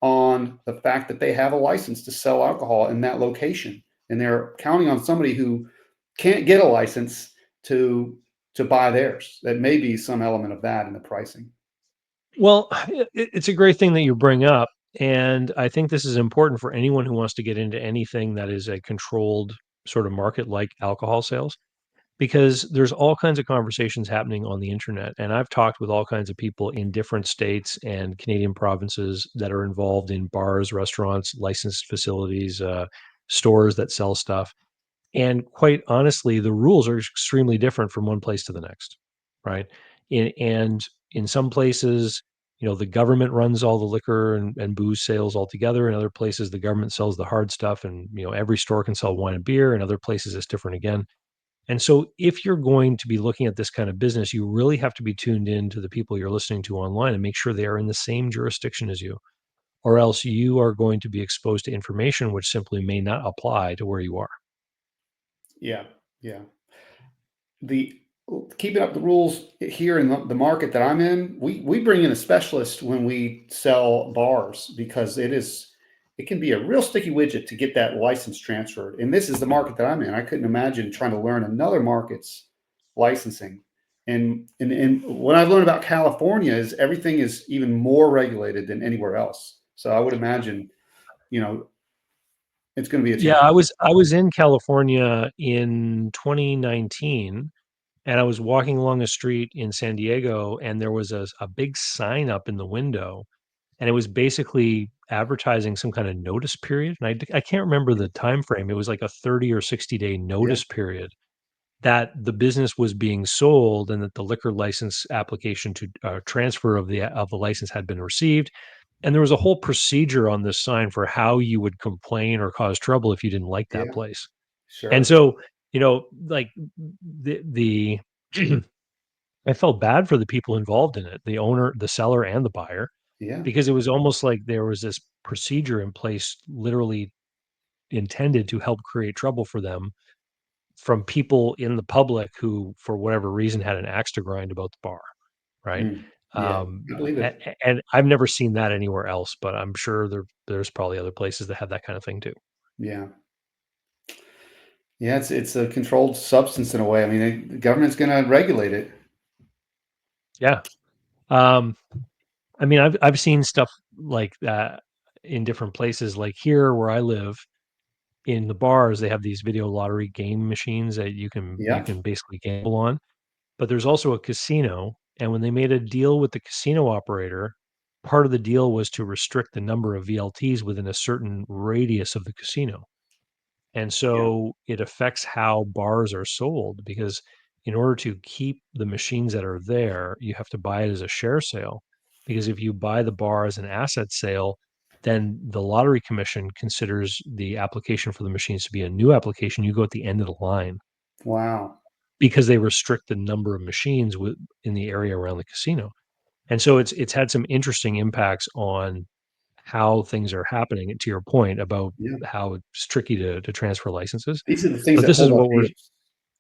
on the fact that they have a license to sell alcohol in that location, and they're counting on somebody who can't get a license to buy theirs. That may be some element of that in the pricing. Well, it's a great thing that you bring up, and I think this is important for anyone who wants to get into anything that is a controlled sort of market like alcohol sales. because there's all kinds of conversations happening on the internet. And I've talked with all kinds of people in different states and Canadian provinces that are involved in bars, restaurants, licensed facilities, stores that sell stuff. And quite honestly, the rules are extremely different from one place to the next, right? And in some places, the government runs all the liquor and booze sales altogether. In other places, the government sells the hard stuff, and every store can sell wine and beer. In other places, it's different again. And so, if you're going to be looking at this kind of business, you really have to be tuned in to the people you're listening to online and make sure they are in the same jurisdiction as you, or else you are going to be exposed to information which simply may not apply to where you are. Yeah, yeah. The keeping up the rules here in the market that I'm in, we bring in a specialist when we sell bars because it can be a real sticky widget to get that license transferred. And this is the market that I'm in. I couldn't imagine trying to learn another market's licensing. And what I've learned about California is everything is even more regulated than anywhere else. So I would imagine, you know, it's going to be a Yeah, challenge. I was in California in 2019, and I was walking along a street in San Diego, and there was a big sign up in the window, and it was basically advertising some kind of notice period. And I can't remember the time frame. It was like a 30 or 60-day Yeah, notice period that the business was being sold, and that the liquor license application to transfer of the license had been received. And there was a whole procedure on this sign for how you would complain or cause trouble if you didn't like that yeah, place. And sure. so, like the I felt bad for the people involved in it, the owner, the seller, and the buyer, Yeah, because it was almost like there was this procedure in place, literally intended to help create trouble for them from people in the public who, for whatever reason, had an axe to grind about the bar, right? yeah, I believe it. And I've never seen that anywhere else, but I'm sure there's probably other places that have that kind of thing too. Yeah. Yeah, it's a controlled substance in a way. I mean, the government's gonna regulate it. Yeah. Um, I mean, I've seen stuff like that in different places. Like here where I live, in the bars, they have these video lottery game machines that you Yeah, can basically gamble on. But there's also a casino, and when they made a deal with the casino operator, part of the deal was to restrict the number of VLTs within a certain radius of the casino. And yeah. so it affects how bars are sold, because in order to keep the machines that are there, you have to buy it as a share sale. Because if you buy the bar as an asset sale, then the lottery commission considers the application for the machines to be a new application. You go at the end of the line Wow. because they restrict the number of machines in the area around the casino. And so it's had some interesting impacts on how things are happening. And to your point about Yeah. how it's tricky to transfer licenses, These are the things but that this is hold up what we're deals.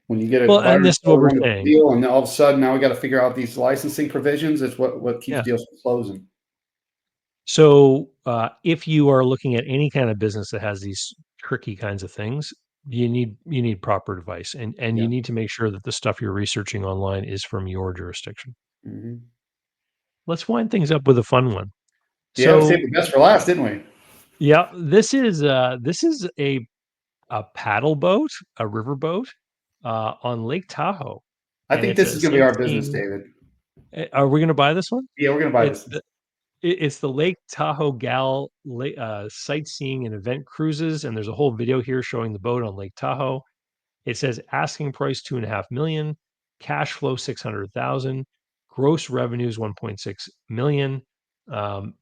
When you get a well, buyer and and this is what seller we're want to saying. deal, and all of a sudden now we got to figure out these licensing provisions. It's what keeps Yeah. deals from closing. So if you are looking at any kind of business that has these tricky kinds of things, you need proper advice, and you Yeah. need to make sure that the stuff you're researching online is from your jurisdiction. Hmm. Let's wind things up with a fun one. Yeah, we saved So the best for last, didn't we? yeah, this is a paddle boat, a river boat, on Lake Tahoe, I and think it's this a is going to be our business, sightseeing. David. Are we going to buy this one? Yeah, we're going to buy It's this. it's the Lake Tahoe sightseeing and event cruises, and there's a whole video here showing the boat on Lake Tahoe. It says asking price 2.5 million, cash flow 600,000, gross revenues 1.6 million.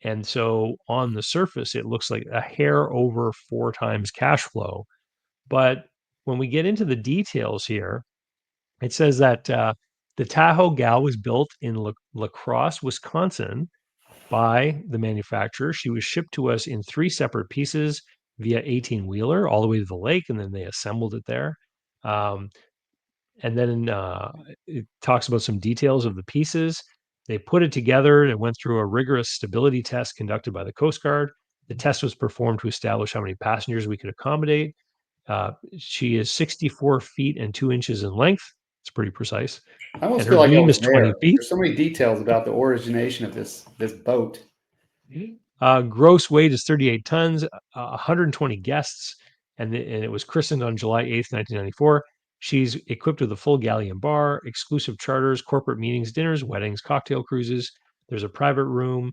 And so on the surface, it looks like a hair over 4 times cash flow. But when we get into the details here, it says that the Tahoe Gal was built in La Crosse, Wisconsin, by the manufacturer. She was shipped to us in 3 separate pieces via 18 wheeler all the way to the lake, and then they assembled it there. Um, and then it talks about some details of the pieces. They put it together. It went through a rigorous stability test conducted by the Coast Guard. The test was performed to establish how many passengers we could accommodate. She is 64 feet and 2 inches in length. It's pretty precise. I And almost her feel like I beam was is 20 there. feet. There's so many details about the origination of this boat. Gross weight is 38 tons, 120 guests, and it was christened on July 8th, 1994. She's equipped with a full galley and bar, exclusive charters, corporate meetings, dinners, weddings, cocktail cruises. There's a private room,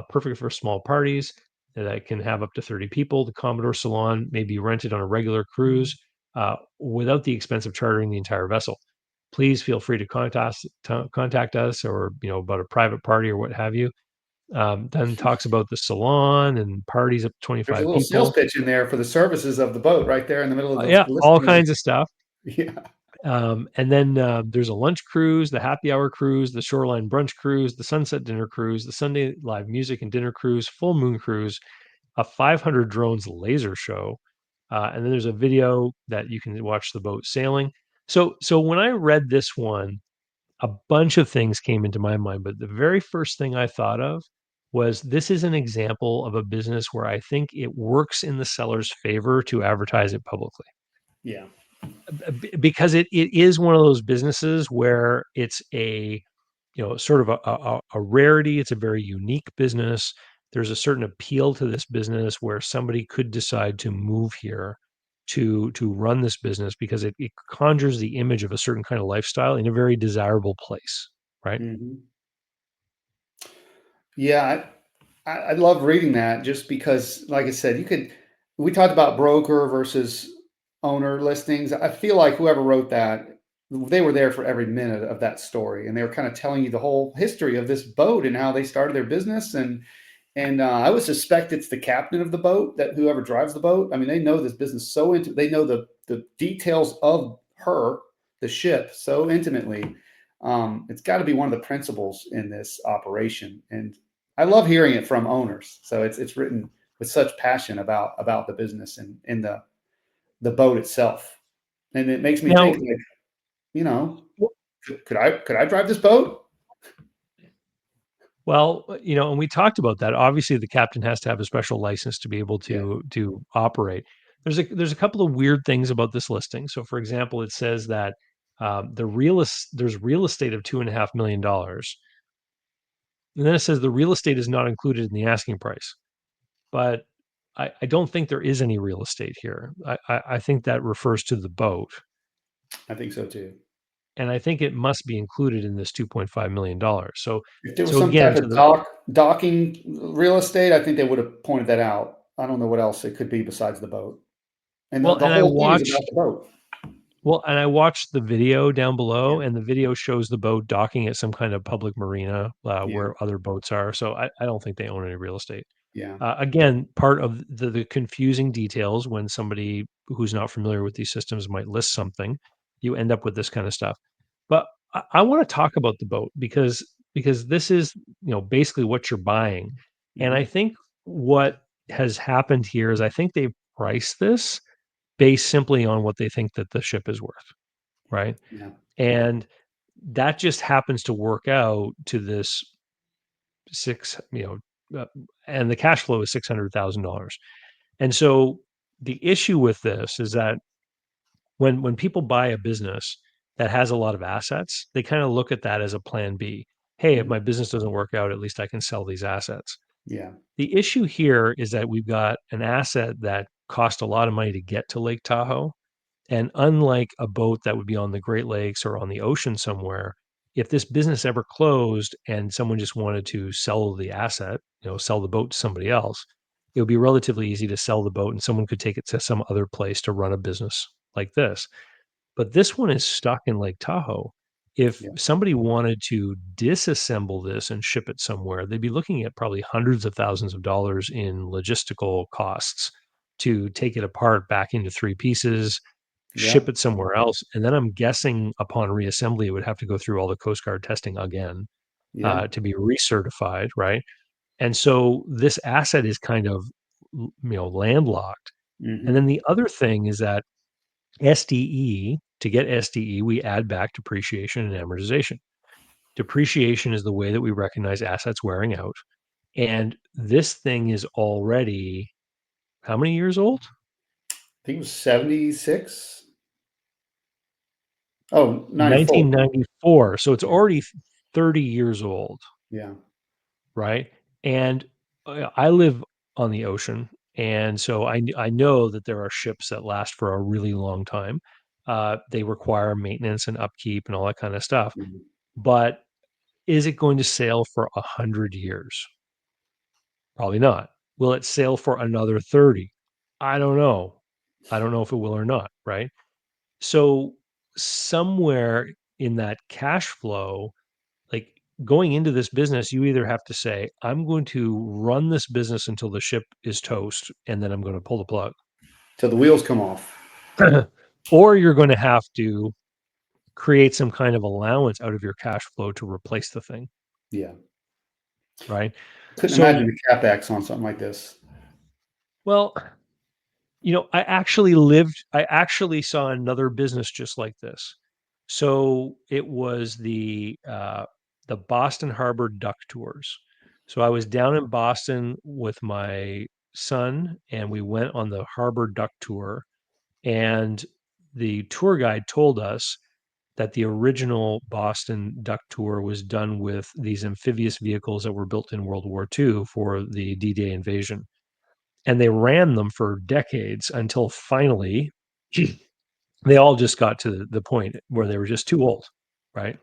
perfect for small parties that can have up to 30 people. The Commodore Salon may be rented on a regular cruise without the expense of chartering the entire vessel. Please feel free to contact us, or about a private party or what have you. Then talks about the salon and parties up to There's a 25 little sales people. pitch in there for the services of the boat right there in the middle of Yeah, the all listing of kinds of stuff. yeah. And then there's a lunch cruise, the happy hour cruise, the shoreline brunch cruise, the sunset dinner cruise, the Sunday live music and dinner cruise, full moon cruise, a 500 drones laser show, and then there's a video that you can watch the boat sailing. So when I read this one, a bunch of things came into my mind, but the very first thing I thought of was this is an example of a business where I think it works in the seller's favor to advertise it publicly. Yeah. Because it is one of those businesses where it's sort of a rarity. It's a very unique business. There's a certain appeal to this business where somebody could decide to move here to run this business because it conjures the image of a certain kind of lifestyle in a very desirable place, right? Mhm. Yeah, I love reading that just because, like I said, we talked about broker versus owner listings. I feel like whoever wrote that, they were there for every minute of that story, and they were kind of telling you the whole history of this boat and how they started their business. And I would suspect it's the captain of the boat, that whoever drives the boat. I mean, they know this business so into. They know the details of the ship, so intimately. It's got to be one of the principles in this operation, and I love hearing it from owners. So it's written with such passion about the business and the boat itself, and it makes me think Now, like, you know, could I drive this boat? well, and we talked about that. Obviously, the captain has to have a special license to be able Yeah. to operate. There's a couple of weird things about this listing. So, for example, it says that there's real estate of $2.5 million, and then it says the real estate is not included in the asking price. But I don't think there is any real estate here. I think that refers to the boat, I think so too. and I think it must be included in this $2.5 million. So If there was so some again, type to of the docking real estate, I think they would have pointed that out. I don't know what else it could be besides the boat. And well, the and I whole thing is about watched the boat. Well, and I watched the video down Yeah. below, and the video shows the boat docking at some kind of public marina, Yeah. where other boats are. So I don't think they own any real estate. Yeah. Again, part of the confusing details when somebody who's not familiar with these systems might list something, you end up with this kind of stuff. But I want to talk about the boat because this is basically what you're buying, and I Mhm. think what has happened here is I think they've priced this based simply on what they think that the ship is worth, right? Yeah. And that just happens to work out to this six, and the cash flow is $600,000. And so the issue with this is that when people buy a business that has a lot of assets, they kind of look at that as a plan B. Hey, if Mhm. my business doesn't work out, at least I can sell these assets. Yeah. The issue here is that we've got an asset that cost a lot of money to get to Lake Tahoe. And unlike a boat that would be on the Great Lakes or on the ocean somewhere, if this business ever closed and someone just wanted to sell the asset, sell the boat to somebody else, it would be relatively easy to sell the boat and someone could take it to some other place to run a business like this. But this one is stuck in Lake Tahoe. If Yeah. somebody wanted to disassemble this and ship it somewhere, they'd be looking at probably hundreds of thousands of dollars in logistical costs to take it apart back into three pieces, Yeah. ship it somewhere else, and then I'm guessing upon reassembly, it would have to go through all the Coast Guard testing again, Yeah. to be recertified, right? And so this asset is kind of, landlocked. And then Mhm. the other thing is that SDE, to get SDE, we add back depreciation and amortization. Depreciation is the way that we recognize assets wearing out. And this thing is already how many years old? I think it was 76. Oh, 94. 1994. So it's Yeah. already 30 years old, Yeah. right? And I live on the ocean. And so I know that there are ships that last for a really long time. They require maintenance and upkeep and all that kind of stuff. Mhm. But is it going to sail for 100 years? Probably not. Will it sail for another 30? I don't know. I don't know if it will or not, right? So somewhere in that cash flow, like going into this business, you either have to say, I'm going to run this business until the ship is toast, and then I'm going to pull the plug. Till the wheels come off. Or you're going to have to create some kind of allowance out of your cash flow to replace the thing, Yeah. right? Couldn't imagine So, the CapEx on something like this. well, I actually saw another business just like this. So it was the Boston Harbor Duck Tours. So I was down in Boston with my son, and we went on the Harbor Duck Tour, and the tour guide told us that the original Boston Duck Tour was done with these amphibious vehicles that were built in World War II for the D-Day invasion. And they ran them for decades until finally they all just got to the point where they were just too old, right?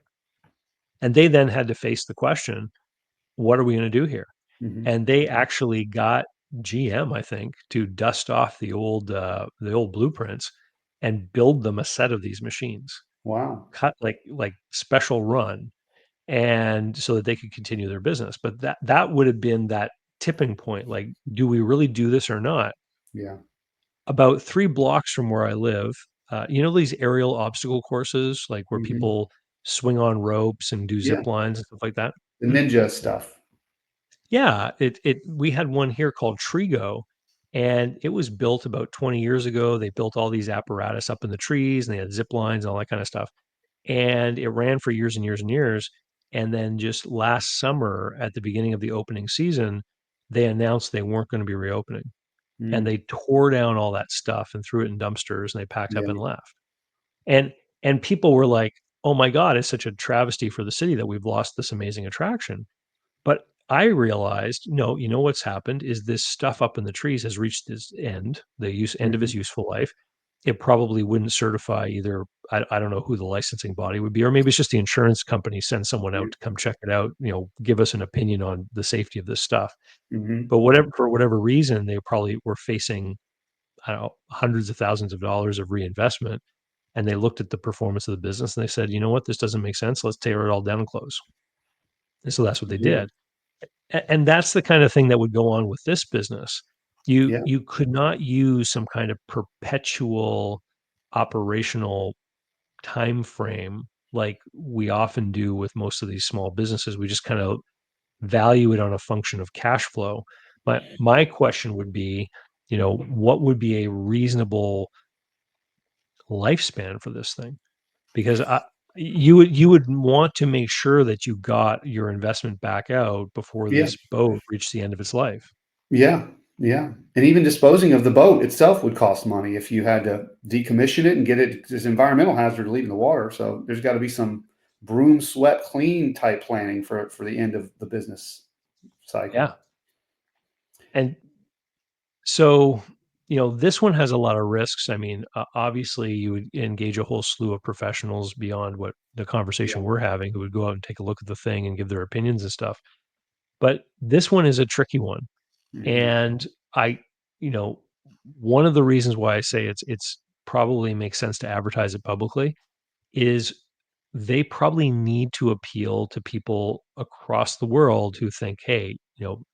And they then had to face the question, what are we going to do here? Mhm. And they actually got GM, I think, to dust off the old blueprints and build them a set of these machines, Wow. cut like special run, and so that they could continue their business. But that would have been that tipping point. Like, do we really do this or not? Yeah. About 3 blocks from where I live, these aerial obstacle courses, like, where Mhm. people swing on ropes and do Yeah. zip lines and stuff like that? The ninja stuff. Yeah, we had one here called Trigo, and it was built about 20 years ago. They built all these apparatus up in the trees, and they had zip lines and all that kinda stuff, and it ran for years and years and years, and then just last summer, at the beginning of the opening season, they announced they weren't gonna be reopening. And Mm. they tore down all that stuff and threw it in dumpsters, and they packed up and Yeah. left. And and people were like, "Oh my god, it's such a travesty for the city that we've lost this amazing attraction." But I realized, no, you know what's happened is this stuff up in the trees has reached its end, the use end of its Mhm. useful life. It probably wouldn't certify either. I don't know who the licensing body would be, or maybe it's just the insurance company sends someone Yeah. out to come check it out, give us an opinion on the safety of this stuff. Mhm. But whatever for whatever reason, they probably were facing, I don't know, hundreds of thousands of dollars of reinvestment, and they looked at the performance of the business and they said, "You know what? This doesn't make sense. Let's tear it all down and close." And so that's what they Yeah. did. And that's the kind of thing that would go on with this business. You Yeah. you could not use some kind of perpetual operational time frame like we often do with most of these small businesses. We just kind of value it on a function of cash flow. But my question would be, what would be a reasonable lifespan for this thing? Because you would want to make sure that you got your investment back out before Yeah. this boat reached the end of its life. Yeah. Yeah. And even disposing of the boat itself would cost money if you had to decommission it and get it this environmental hazard leaving the water. So there's got to be some broom swept clean type planning for the end of the business cycle. Yeah. And so, this one has a lot of risks. I mean, obviously, you would engage a whole slew of professionals beyond what the Yeah. conversation we're having who would go out and take a look at the thing and give their opinions and stuff. But this one is a tricky one. Mhm. And I, you know, one of the reasons why I say it's probably makes sense to advertise it publicly is they probably need to appeal to people across the world who think, hey,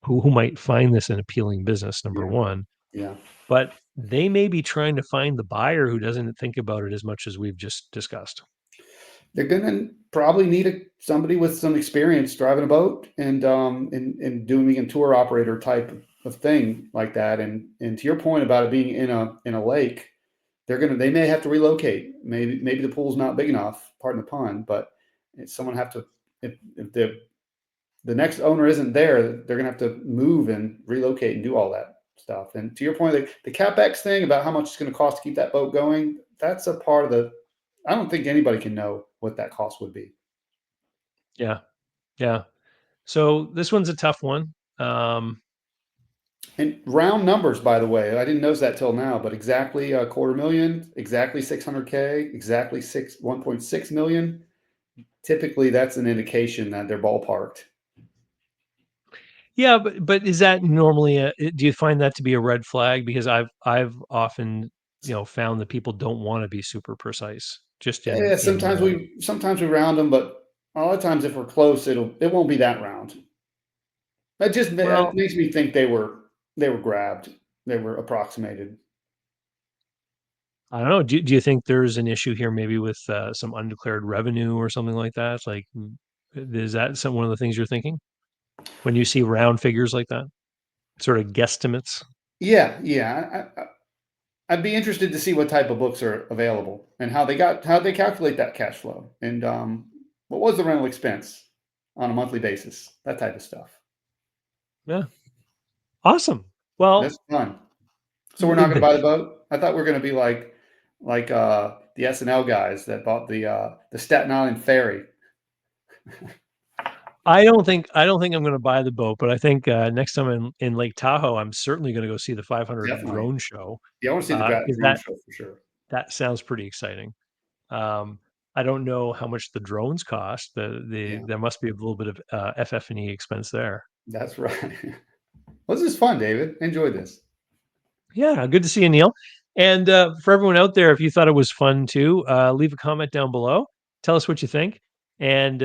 who might find this an appealing business, number Yeah. one, Yeah. but they may be trying to find the buyer who doesn't think about it as much as we've just discussed. They're gonna probably need somebody with some experience driving a boat and doing a tour operator type of thing like that. And to your point about it being in a lake, they may have to relocate. Maybe the pool's not big enough, pardon the pun, but someone have to if the next owner isn't there, they're gonna have to move and relocate and do all that stuff. And to your point, the capex thing about how much it's going to cost to keep that boat going, that's a part of the. I don't think anybody can know what that cost would be. Yeah. Yeah. So this one's a tough one. And round numbers, by the way, I didn't notice that till now, but exactly a quarter million, exactly 600K, exactly 1.6 million. Typically, that's an indication that they're ballparked. Yeah, but is that normally do you find that to be a red flag? Because I've often, found that people don't wanna be super precise just Yeah, sometimes we round them, but a lot of times if we're close, it won't be that round. It well, makes me think they were grabbed, they were approximated. I don't know. Do you think there's an issue here maybe with, some undeclared revenue or something like that? Like, is that one of the things you're thinking when you see round figures like that? Sort of guesstimates? Yeah, yeah. I'd be interested to see what type of books are available and how they calculate that cash flow and what was the rental expense on a monthly basis, that type of stuff. Yeah. Awesome. Well, That's fun. So we're not going to buy the boat. I thought we are going to be like the SNL guys that bought the Staten Island ferry. I don't think I'm gonna buy the boat, but I think, next time in Lake Tahoe, I'm certainly gonna go see the 500 Definitely. drone show, Yeah, I want to see the 'cause drone that show for sure. that sounds pretty exciting. Um, I don't know how much the drones cost. Yeah, There must be a little bit of, FF&E expense there. that's right. Well, this is fun, David. Enjoy this. Yeah, good to see you, Neil. And, for everyone out there, if you thought it was fun too, leave a comment down below. Tell us what you think. And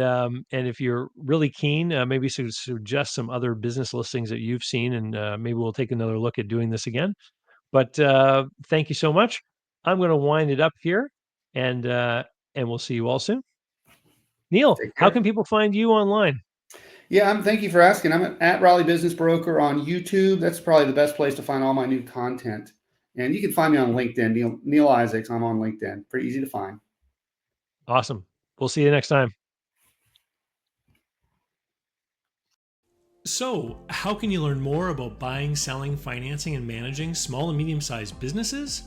if you're really keen, maybe suggest some other business listings that you've seen, and, maybe we'll take another look at doing this again. But, thank you so much. I'm gonna wind it up here, and, and we'll see you all soon. Neil, Take how care. can people find you online? Yeah, thank you for asking. I'm at Raleigh Business Broker on YouTube. That's probably the best place to find all my new content. And you can find me on LinkedIn, Neal Isaacs. I'm on LinkedIn. Pretty easy to find. Awesome. We'll see you next time. So, how can you learn more about buying, selling, financing, and managing small and medium sized businesses?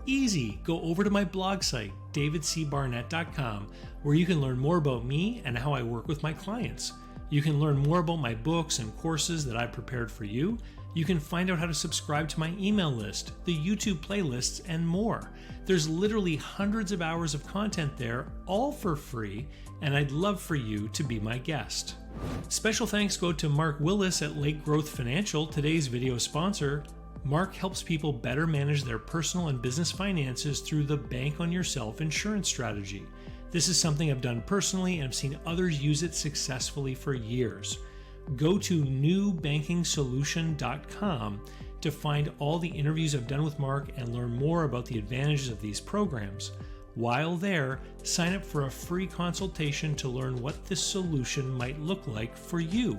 Easy. Go over to my blog site, davidcbarnett.com, where you can learn more about me and how I work with my clients. You can learn more about my books and courses that I've prepared for you. You can find out how to subscribe to my email list, the YouTube playlists, and more. There's literally hundreds of hours of content there, all for free, and I'd love for you to be my guest. Special thanks go to Mark Willis at Lake Growth Financial, today's video sponsor. Mark helps people better manage their personal and business finances through the Bank on Yourself insurance strategy. This is something I've done personally and I've seen others use it successfully for years. Go to newbankingsolution.com to find all the interviews I've done with Mark and learn more about the advantages of these programs. While there, sign up for a free consultation to learn what this solution might look like for you.